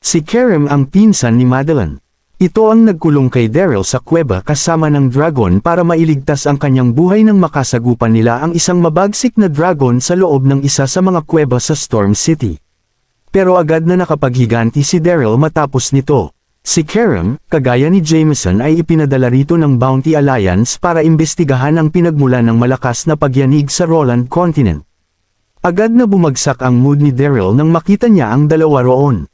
Si Kerem ang pinsan ni Madeline. Ito ang nagkulong kay Daryl sa kuweba kasama ng dragon para mailigtas ang kanyang buhay nang makasagupan nila ang isang mabagsik na dragon sa loob ng isa sa mga kuweba sa Storm City. Pero agad na nakapaghiganti si Daryl matapos nito. Si Kerem, kagaya ni Jameson ay ipinadala rito ng Bounty Alliance para imbestigahan ang pinagmulan ng malakas na pagyanig sa Roland Continent. Agad na bumagsak ang mood ni Daryl nang makita niya ang dalawa roon.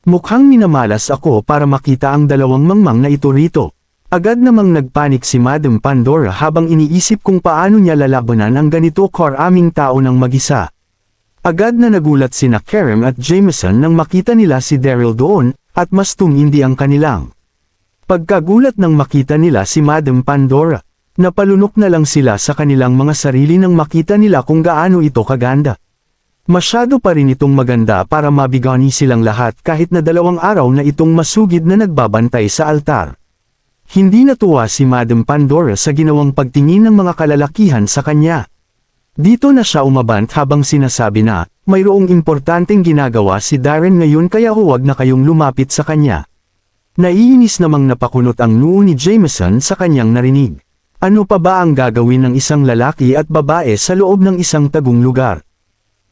Mukhang minamalas ako para makita ang dalawang mangmang na ito rito. Agad namang nagpanik si Madam Pandora habang iniisip kung paano niya lalabanan ang ganito karaming tao ng mag-isa. Agad na nagulat sina Kerem at Jameson nang makita nila si Daryl doon, at mas tumindi ang kanilang. Pagkagulat nang makita nila si Madam Pandora, napalunok na lang sila sa kanilang mga sarili nang makita nila kung gaano ito kaganda. Masyado pa rin itong maganda para mabigani silang lahat kahit na 2 araw na itong masugid na nagbabantay sa altar. Hindi natuwa si Madam Pandora sa ginawang pagtingin ng mga kalalakihan sa kanya. Dito na siya umabant habang sinasabi na, mayroong importanteng ginagawa si Darren ngayon kaya huwag na kayong lumapit sa kanya. Naiinis namang napakunot ang noo ni Jameson sa kanyang narinig. Ano pa ba ang gagawin ng isang lalaki at babae sa loob ng isang tagong lugar?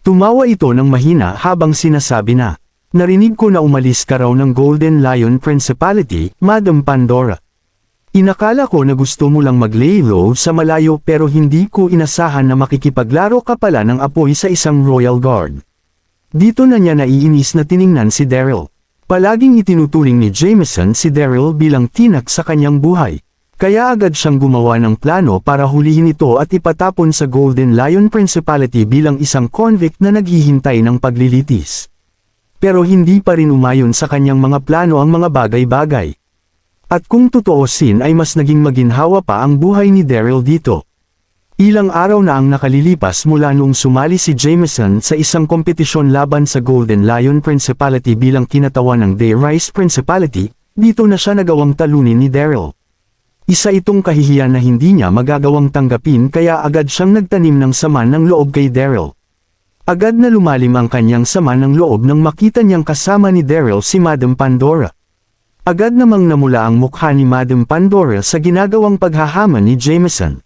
Tumawa ito ng mahina habang sinasabi na, narinig ko na umalis ka raw ng Golden Lion Principality, Madam Pandora. Inakala ko na gusto mo lang mag-lay low sa malayo pero hindi ko inasahan na makikipaglaro ka pala ng apoy sa isang Royal Guard. Dito na niya naiinis na tiningnan si Daryl. Palaging itinuturing ni Jameson si Daryl bilang tinak sa kanyang buhay. Kaya agad siyang gumawa ng plano para hulihin ito at ipatapon sa Golden Lion Principality bilang isang convict na naghihintay ng paglilitis. Pero hindi pa rin umayon sa kanyang mga plano ang mga bagay-bagay. At kung tutuusin ay mas naging maginhawa pa ang buhay ni Daryl dito. Ilang araw na ang nakalilipas mula noong sumali si Jameson sa isang kompetisyon laban sa Golden Lion Principality bilang kinatawan ng Day Rise Principality, dito na siya nagawang talunin ni Daryl. Isa itong kahihiyan na hindi niya magagawang tanggapin kaya agad siyang nagtanim ng sama ng loob kay Daryl. Agad na lumalim ang kanyang sama ng loob nang makita niyang kasama ni Daryl si Madam Pandora. Agad namang namula ang mukha ni Madam Pandora sa ginagawang paghahaman ni Jameson.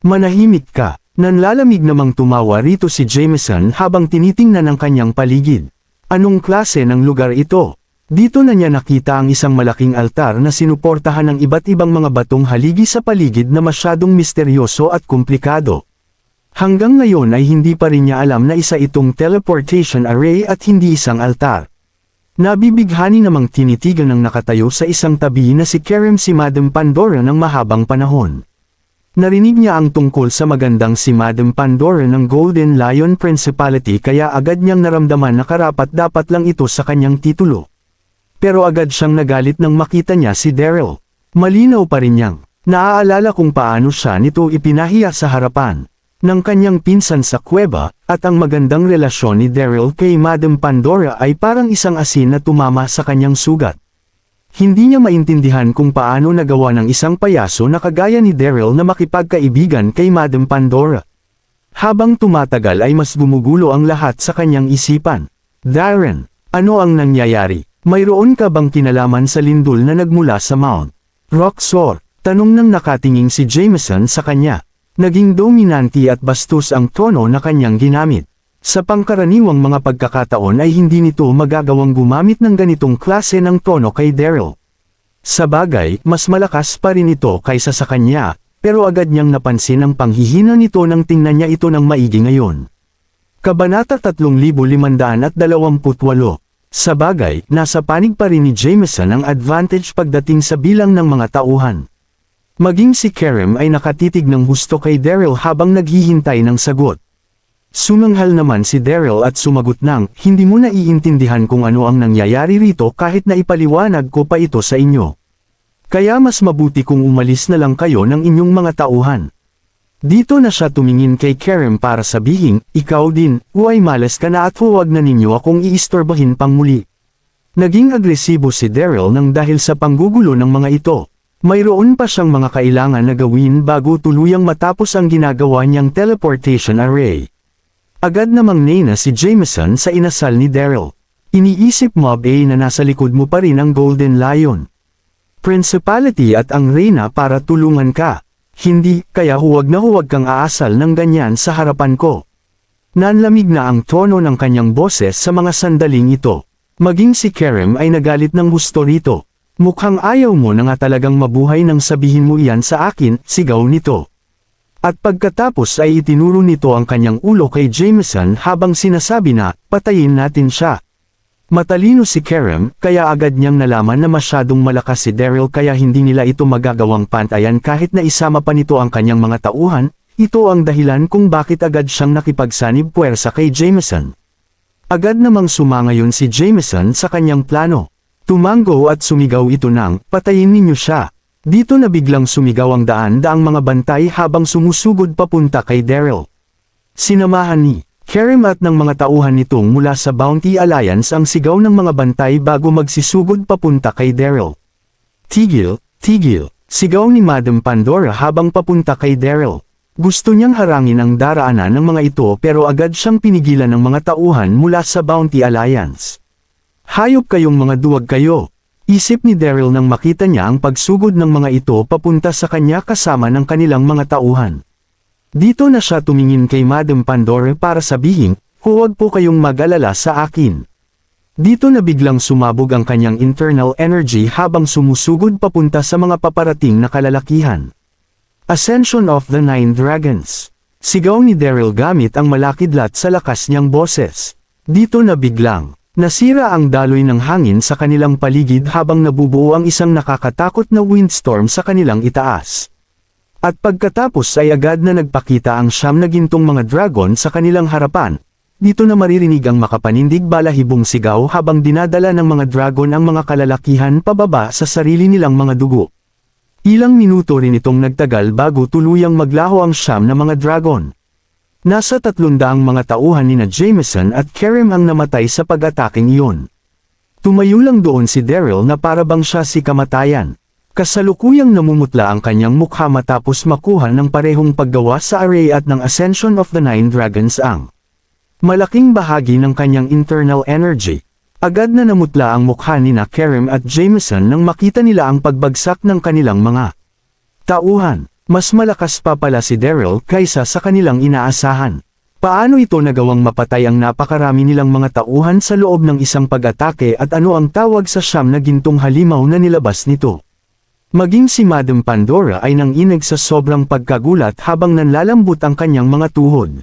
Manahimik ka, nanlalamig namang tumawa rito si Jameson habang tinitingnan ang kanyang paligid. Anong klase ng lugar ito? Dito na niya nakita ang isang malaking altar na sinuportahan ng iba't ibang mga batong haligi sa paligid na masyadong misteryoso at komplikado. Hanggang ngayon ay hindi pa rin niya alam na isa itong teleportation array at hindi isang altar. Nabibighani namang tinitigan ng nakatayo sa isang tabi na si Kerem si Madam Pandora ng mahabang panahon. Narinig niya ang tungkol sa magandang si Madam Pandora ng Golden Lion Principality kaya agad niyang naramdaman na karapat-dapat lang ito sa kanyang titulo. Pero agad siyang nagalit nang makita niya si Daryl. Malinaw pa rin niyang naaalala kung paano siya nito ipinahiya sa harapan ng kanyang pinsan sa kuweba, at ang magandang relasyon ni Daryl kay Madam Pandora ay parang isang asin na tumama sa kanyang sugat. Hindi niya maintindihan kung paano nagawa ng isang payaso na kagaya ni Daryl na makipagkaibigan kay Madam Pandora. Habang tumatagal ay mas gumugulo ang lahat sa kanyang isipan. Darren, ano ang nangyayari? Mayroon ka bang kinalaman sa lindol na nagmula sa Mount Roxor? Tanong ng nakatinging si Jameson sa kanya. Naging dominanti at bastos ang tono na kanyang ginamit. Sa pangkaraniwang mga pagkakataon ay hindi nito magagawang gumamit ng ganitong klase ng tono kay Daryl. Sa bagay, mas malakas pa rin ito kaysa sa kanya, pero agad niyang napansin ang panghihina nito nang tingnan niya ito ng maigi ngayon. Kabanata 3528. Sa bagay, nasa panig pa rin ni Jameson ang advantage pagdating sa bilang ng mga tauhan. Maging si Kerem ay nakatitig ng husto kay Daryl habang naghihintay ng sagot. Sumanghal naman si Daryl at sumagot ng, hindi mo naiintindihan kung ano ang nangyayari rito kahit na ipaliwanag ko pa ito sa inyo. Kaya mas mabuti kung umalis na lang kayo ng inyong mga tauhan. Dito na siya tumingin kay Kerem para sabihin, ikaw din, huwag malas ka na at huwag na ninyo akong iistorbahin pang muli. Naging agresibo si Daryl nang dahil sa panggugulo ng mga ito. Mayroon pa siyang mga kailangan na gawin bago tuluyang matapos ang ginagawa niyang teleportation array. Agad namang nena si Jameson sa inasal ni Daryl. Iniisip Mob A na nasa likod mo pa rin ang Golden Lion Principality at ang Reyna para tulungan ka. Hindi, kaya huwag kang aasal ng ganyan sa harapan ko. Nanlamig na ang tono ng kanyang boses sa mga sandaling ito. Maging si Kerem ay nagalit ng gusto rito. Mukhang ayaw mo na nga talagang mabuhay nang sabihin mo iyan sa akin, sigaw nito. At pagkatapos ay itinuro nito ang kanyang ulo kay Jameson habang sinasabi na, patayin natin siya. Matalino si Kerem, kaya agad niyang nalaman na masyadong malakas si Daryl kaya hindi nila ito magagawang pantayan kahit na isama pa nito ang kanyang mga tauhan. Ito ang dahilan kung bakit agad siyang nakipagsanib puwersa kay Jameson. Agad namang sumangayon si Jameson sa kanyang plano. Tumango at sumigaw ito ng, patayin ninyo siya. Dito na biglang sumigaw ang daan-daang mga bantay habang sumusugod papunta kay Daryl. Sinamahan ni Kerem at ng mga tauhan nitong mula sa Bounty Alliance ang sigaw ng mga bantay bago magsisugod papunta kay Daryl. Tigil, tigil, sigaw ni Madam Pandora habang papunta kay Daryl. Gusto niyang harangin ang daraanan ng mga ito pero agad siyang pinigilan ng mga tauhan mula sa Bounty Alliance. Hayop kayong mga duwag kayo. Isip ni Daryl nang makita niya ang pagsugod ng mga ito papunta sa kanya kasama ng kanilang mga tauhan. Dito na siya tumingin kay Madam Pandora para sabihin, huwag po kayong mag-alala sa akin. Dito na biglang sumabog ang kanyang internal energy habang sumusugod papunta sa mga paparating na kalalakihan. Ascension of the Nine Dragons. Sigaw ni Daryl gamit ang malakidlat sa lakas niyang boses. Dito na biglang nasira ang daloy ng hangin sa kanilang paligid habang nabubuo ang isang nakakatakot na windstorm sa kanilang itaas. At pagkatapos ay agad na nagpakita ang 9 na gintong mga dragon sa kanilang harapan. Dito na maririnig ang makapanindig balahibong sigaw habang dinadala ng mga dragon ang mga kalalakihan pababa sa sarili nilang mga dugo. Ilang minuto rin itong nagtagal bago tuluyang maglaho ang 9 na mga dragon. Nasa 300 mga tauhan ni na Jameson at Kerem ang namatay sa pag-ataking iyon. Tumayo lang doon si Daryl na parabang siya si kamatayan. Kasalukuyang namumutla ang kanyang mukha matapos makuha ng parehong paggawa sa array at ng Ascension of the Nine Dragons ang malaking bahagi ng kanyang internal energy. Agad na namutla ang mukha ni na Kerem at Jameson nang makita nila ang pagbagsak ng kanilang mga tauhan. Mas malakas pa pala si Daryl kaysa sa kanilang inaasahan. Paano ito nagawang mapatay ang napakarami nilang mga tauhan sa loob ng isang pag-atake at ano ang tawag sa 9 na gintong halimaw na nilabas nito? Maging si Madam Pandora ay nanginig sa sobrang pagkagulat habang nanlalambot ang kanyang mga tuhod.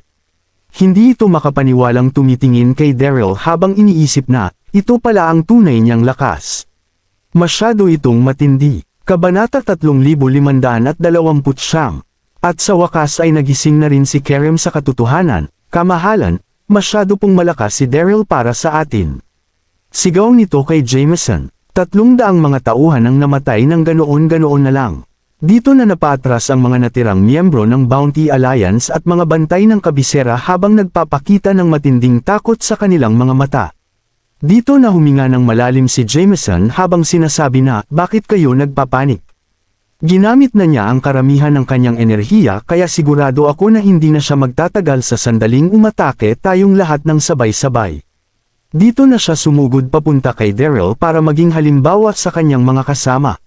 Hindi ito makapaniwalang tumitingin kay Daryl habang iniisip na, ito pala ang tunay niyang lakas. Masyado itong matindi. Kabanata 3529. At sa wakas ay nagising na rin si Kerem sa katotohanan, kamahalan, masyado pong malakas si Daryl para sa atin. Sigaw nito kay Jameson. 300 mga tauhan ang namatay ng ganoon-ganoon na lang. Dito na napatras ang mga natirang miyembro ng Bounty Alliance at mga bantay ng kabisera habang nagpapakita ng matinding takot sa kanilang mga mata. Dito na huminga ng malalim si Jameson habang sinasabi na, bakit kayo nagpapanik? Ginamit na niya ang karamihan ng kanyang enerhiya kaya sigurado ako na hindi na siya magtatagal sa sandaling umatake tayong lahat ng sabay-sabay. Dito na siya sumugod papunta kay Daryl para maging halimbawa sa kanyang mga kasama.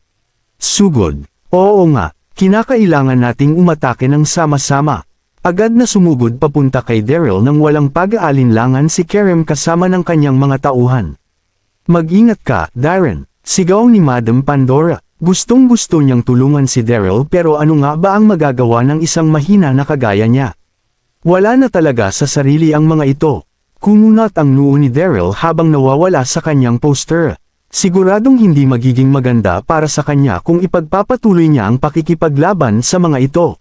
Sugod. Oo nga, kinakailangan nating umatake ng sama-sama. Agad na sumugod papunta kay Daryl nang walang pag-aalinlangan si Kerem kasama ng kanyang mga tauhan. Mag-ingat ka, Darren, sigaw ni Madam Pandora. Gustong-gusto niyang tulungan si Daryl pero ano nga ba ang magagawa ng isang mahina na kagaya niya? Wala na talaga sa sarili ang mga ito. Kumunat ang noo ni Daryl habang nawawala sa kanyang poster. Siguradong hindi magiging maganda para sa kanya kung ipagpapatuloy niya ang pakikipaglaban sa mga ito.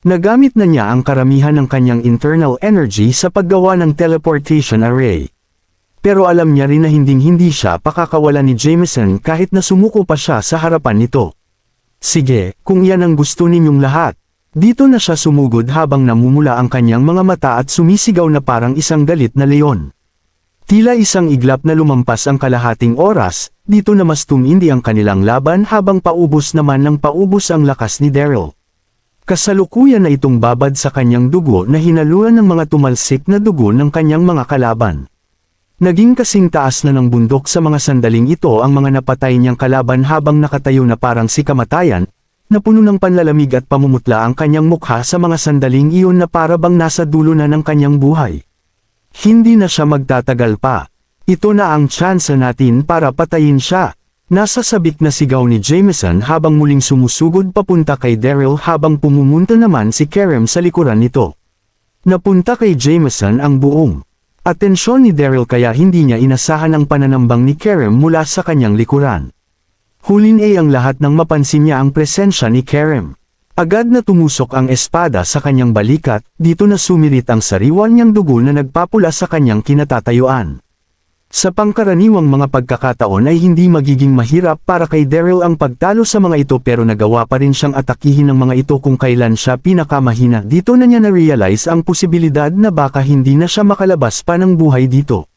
Nagamit na niya ang karamihan ng kanyang internal energy sa paggawa ng teleportation array. Pero alam niya rin na hindi siya pakakawalan ni Jameson kahit na sumuko pa siya sa harapan nito. Sige, kung yan ang gusto ninyong lahat. Dito na siya sumugod habang namumula ang kanyang mga mata at sumisigaw na parang isang galit na leon. Tila isang iglap na lumampas ang kalahating oras, dito na mas tumindi ang kanilang laban habang paubos naman ng paubos ang lakas ni Daryl. Kasalukuyan na itong babad sa kanyang dugo na hinaluan ng mga tumalsik na dugo ng kanyang mga kalaban. Naging kasing taas na ng bundok sa mga sandaling ito ang mga napatay niyang kalaban habang nakatayo na parang si kamatayan, na puno ng panlalamig at pamumutla ang kanyang mukha sa mga sandaling iyon na para bang nasa dulo na ng kanyang buhay. Hindi na siya magtatagal pa. Ito na ang tsansa natin para patayin siya. Nasa sabik na sigaw ni Jameson habang muling sumusugod papunta kay Daryl habang pumumunta naman si Kerem sa likuran nito. Napunta kay Jameson ang buong atensyon ni Daryl kaya hindi niya inasahan ang pananambang ni Kerem mula sa kanyang likuran. Hulin ay ang lahat nang mapansin niya ang presensya ni Kerem. Agad na tumusok ang espada sa kanyang balikat, dito na sumirit ang sariwan niyang dugo na nagpapula sa kanyang kinatatayuan. Sa pangkaraniwang mga pagkakataon ay hindi magiging mahirap para kay Daryl ang pagtalo sa mga ito pero nagawa pa rin siyang atakihin ng mga ito kung kailan siya pinakamahina. Dito na niya na-realize ang posibilidad na baka hindi na siya makalabas pa ng buhay dito.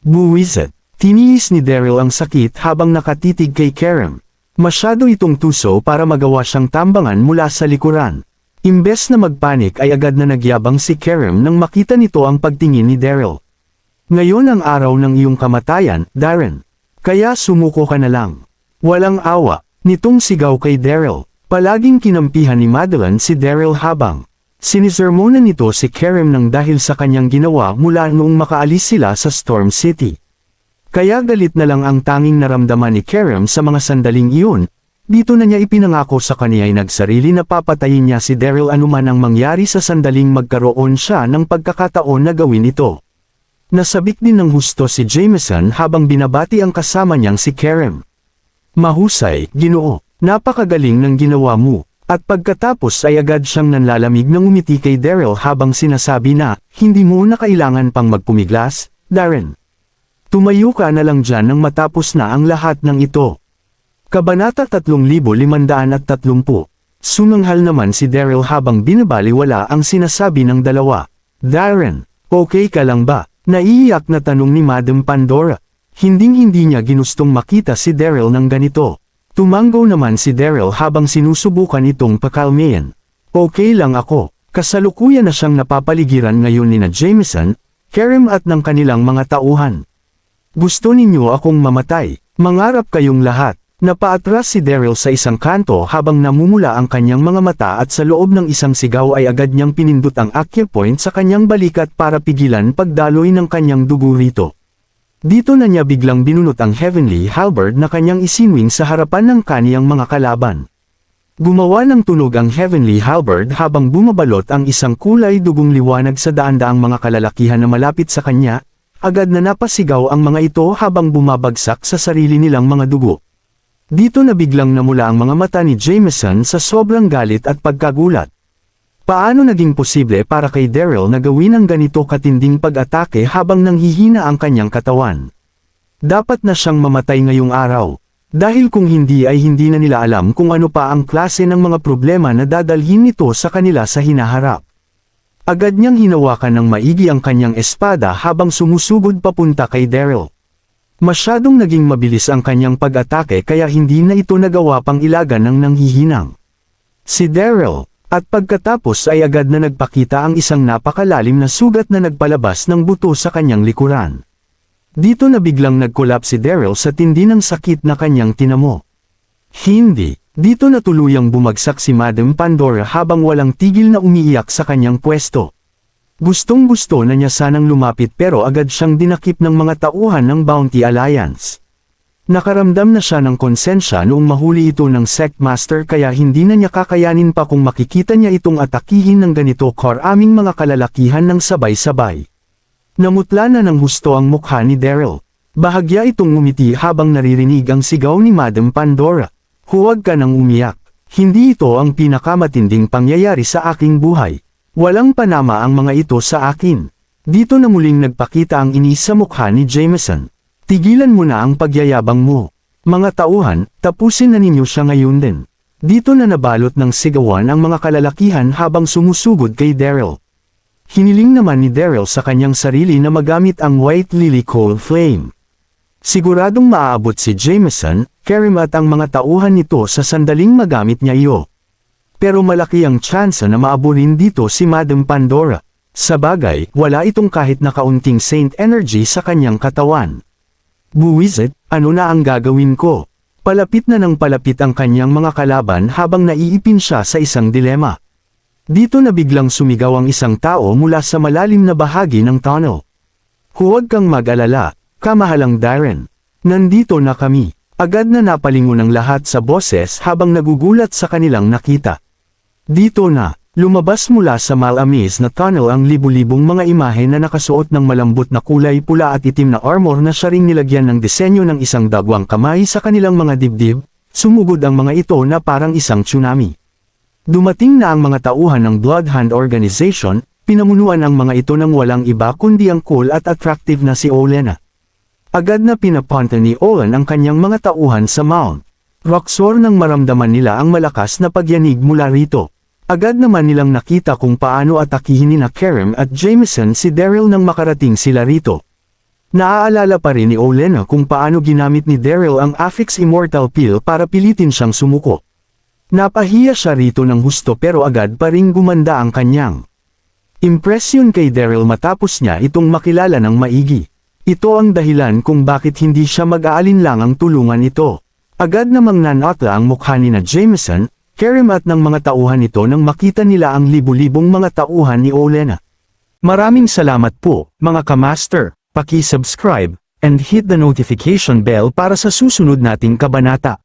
Buwisit. Tiniis ni Daryl ang sakit habang nakatitig kay Kerem. Masyado itong tuso para magawa siyang tambangan mula sa likuran. Imbes na magpanik ay agad na nagyabang si Kerem nang makita nito ang pagtingin ni Daryl. Ngayon ang araw ng iyong kamatayan, Darren. Kaya sumuko ka na lang. Walang awa, nitong sigaw kay Daryl. Palaging kinampihan ni Madeline si Daryl habang sinisermonan nito si Kerem nang dahil sa kanyang ginawa mula noong makaalis sila sa Storm City. Kaya galit na lang ang tanging naramdaman ni Kerem sa mga sandaling iyon, dito na niya ipinangako sa kanya ay nagsarili na papatayin niya si Daryl anuman ang mangyari sa sandaling magkaroon siya ng pagkakataon na gawin ito. Nasabik din ng husto si Jameson habang binabati ang kasama niyang si Kerem. Mahusay, Ginoo, napakagaling ng ginawa mo, at pagkatapos ay agad siyang nanlalamig ng umiti kay Daryl habang sinasabi na, hindi mo na kailangan pang magpumiglas, Darren. Tumayo ka na lang dyan nang matapos na ang lahat ng ito. Kabanata 3530. Sumanghal naman si Daryl habang binabaliwala ang sinasabi ng dalawa. Darren, okay ka lang ba? Naiiyak na tanong ni Madam Pandora. Hinding-hindi niya ginustong makita si Daryl ng ganito. Tumanggaw naman si Daryl habang sinusubukan itong pakalmayan. Okay lang ako. Kasalukuyan na siyang napapaligiran ngayon ni na Jameson, Kerem at ng kanilang mga tauhan. Gusto ninyo akong mamatay, mangarap kayong lahat. Napaatras si Daryl sa isang kanto habang namumula ang kanyang mga mata at sa loob ng isang sigaw ay agad niyang pinindot ang acupoint sa kanyang balikat para pigilan pagdaloy ng kanyang dugo rito. Dito na niya biglang binunot ang Heavenly Halberd na kanyang isinwing sa harapan ng kaniyang mga kalaban. Gumawa ng tunog ang Heavenly Halberd habang bumabalot ang isang kulay dugong liwanag sa daan-daang mga kalalakihan na malapit sa kanya. Agad na napasigaw ang mga ito habang bumabagsak sa sarili nilang mga dugo. Dito na biglang namula ang mga mata ni Jameson sa sobrang galit at pagkagulat. Paano naging posible para kay Daryl na gawin ang ganito katinding pag-atake habang nanghihina ang kanyang katawan? Dapat na siyang mamatay ngayong araw. Dahil kung hindi ay hindi na nila alam kung ano pa ang klase ng mga problema na dadalhin nito sa kanila sa hinaharap. Agad niyang hinawakan ng maigi ang kanyang espada habang sumusugod papunta kay Daryl. Masyadong naging mabilis ang kanyang pag-atake kaya hindi na ito nagawa pang ilagan ng nanghihinang si Daryl, at pagkatapos ay agad na nagpakita ang isang napakalalim na sugat na nagpalabas ng buto sa kanyang likuran. Dito na biglang nag-collapse si Daryl sa tindi ng sakit na kanyang tinamo. Hindi. Dito na tuluyang bumagsak si Madam Pandora habang walang tigil na umiiyak sa kanyang pwesto. Gustong-gusto na niya sanang lumapit pero agad siyang dinakip ng mga tauhan ng Bounty Alliance. Nakaramdam na siya ng konsensya noong mahuli ito ng Sect Master kaya hindi na niya kakayanin pa kung makikita niya itong atakihin ng ganito karaming mga kalalakihan ng sabay-sabay. Namutla na ng husto ang mukha ni Daryl. Bahagya itong ngumiti habang naririnig ang sigaw ni Madam Pandora. Huwag ka nang umiyak. Hindi ito ang pinakamatinding pangyayari sa aking buhay. Walang panama ang mga ito sa akin. Dito na muling nagpakita ang inis sa mukha ni Jameson. Tigilan mo na ang pagyayabang mo. Mga tauhan, tapusin na ninyo siya ngayon din. Dito na nabalot ng sigawan ang mga kalalakihan habang sumusugod kay Daryl. Hiniling naman ni Daryl sa kanyang sarili na magamit ang White Lily Coal Flame. Siguradong maaabot si Jameson, Kerim at ang mga tauhan nito sa sandaling magamit niya iyo. Pero malaki ang tsansa na maaburin dito si Madam Pandora. Sabagay, wala itong kahit na kaunting Saint Energy sa kanyang katawan. Buwisit, ano na ang gagawin ko? Palapit na ng palapit ang kanyang mga kalaban habang naiipin siya sa isang dilema. Dito na biglang sumigaw ang isang tao mula sa malalim na bahagi ng tunnel. Huwag kang mag-alala, kamahalang Darren. Nandito na kami. Agad na napalingon ang lahat sa boses habang nagugulat sa kanilang nakita. Dito na, lumabas mula sa malamis na tunnel ang libu-libong mga imahe na nakasuot ng malambot na kulay pula at itim na armor na siya ring nilagyan ng disenyo ng isang dagwang kamay sa kanilang mga dibdib. Sumugod ang mga ito na parang isang tsunami. Dumating na ang mga tauhan ng Bloodhound Organization, pinamunuan ang mga ito ng walang iba kundi ang cool at attractive na si Olenna. Agad na pinapunta ni Owen ang kanyang mga tauhan sa Mount Roxor nang maramdaman nila ang malakas na pagyanig mula rito. Agad naman nilang nakita kung paano atakihin ni Kerim at Jameson si Daryl nang makarating sila rito. Naaalala pa rin ni Olenna kung paano ginamit ni Daryl ang Affix Immortal Pill para pilitin siyang sumuko. Napahiya siya rito ng husto pero agad pa ring gumanda ang kanyang impresyon kay Daryl matapos niya itong makilala ng maigi. Ito ang dahilan kung bakit hindi siya mag-aalinlangang tulungan ito. Agad namang nanatla ang mukha ni na Jameson, Kerim at ng mga tauhan nito nang makita nila ang libu-libong mga tauhan ni Olenna. Maraming salamat po, mga kamaster. Paki-subscribe, and hit the notification bell para sa susunod nating kabanata.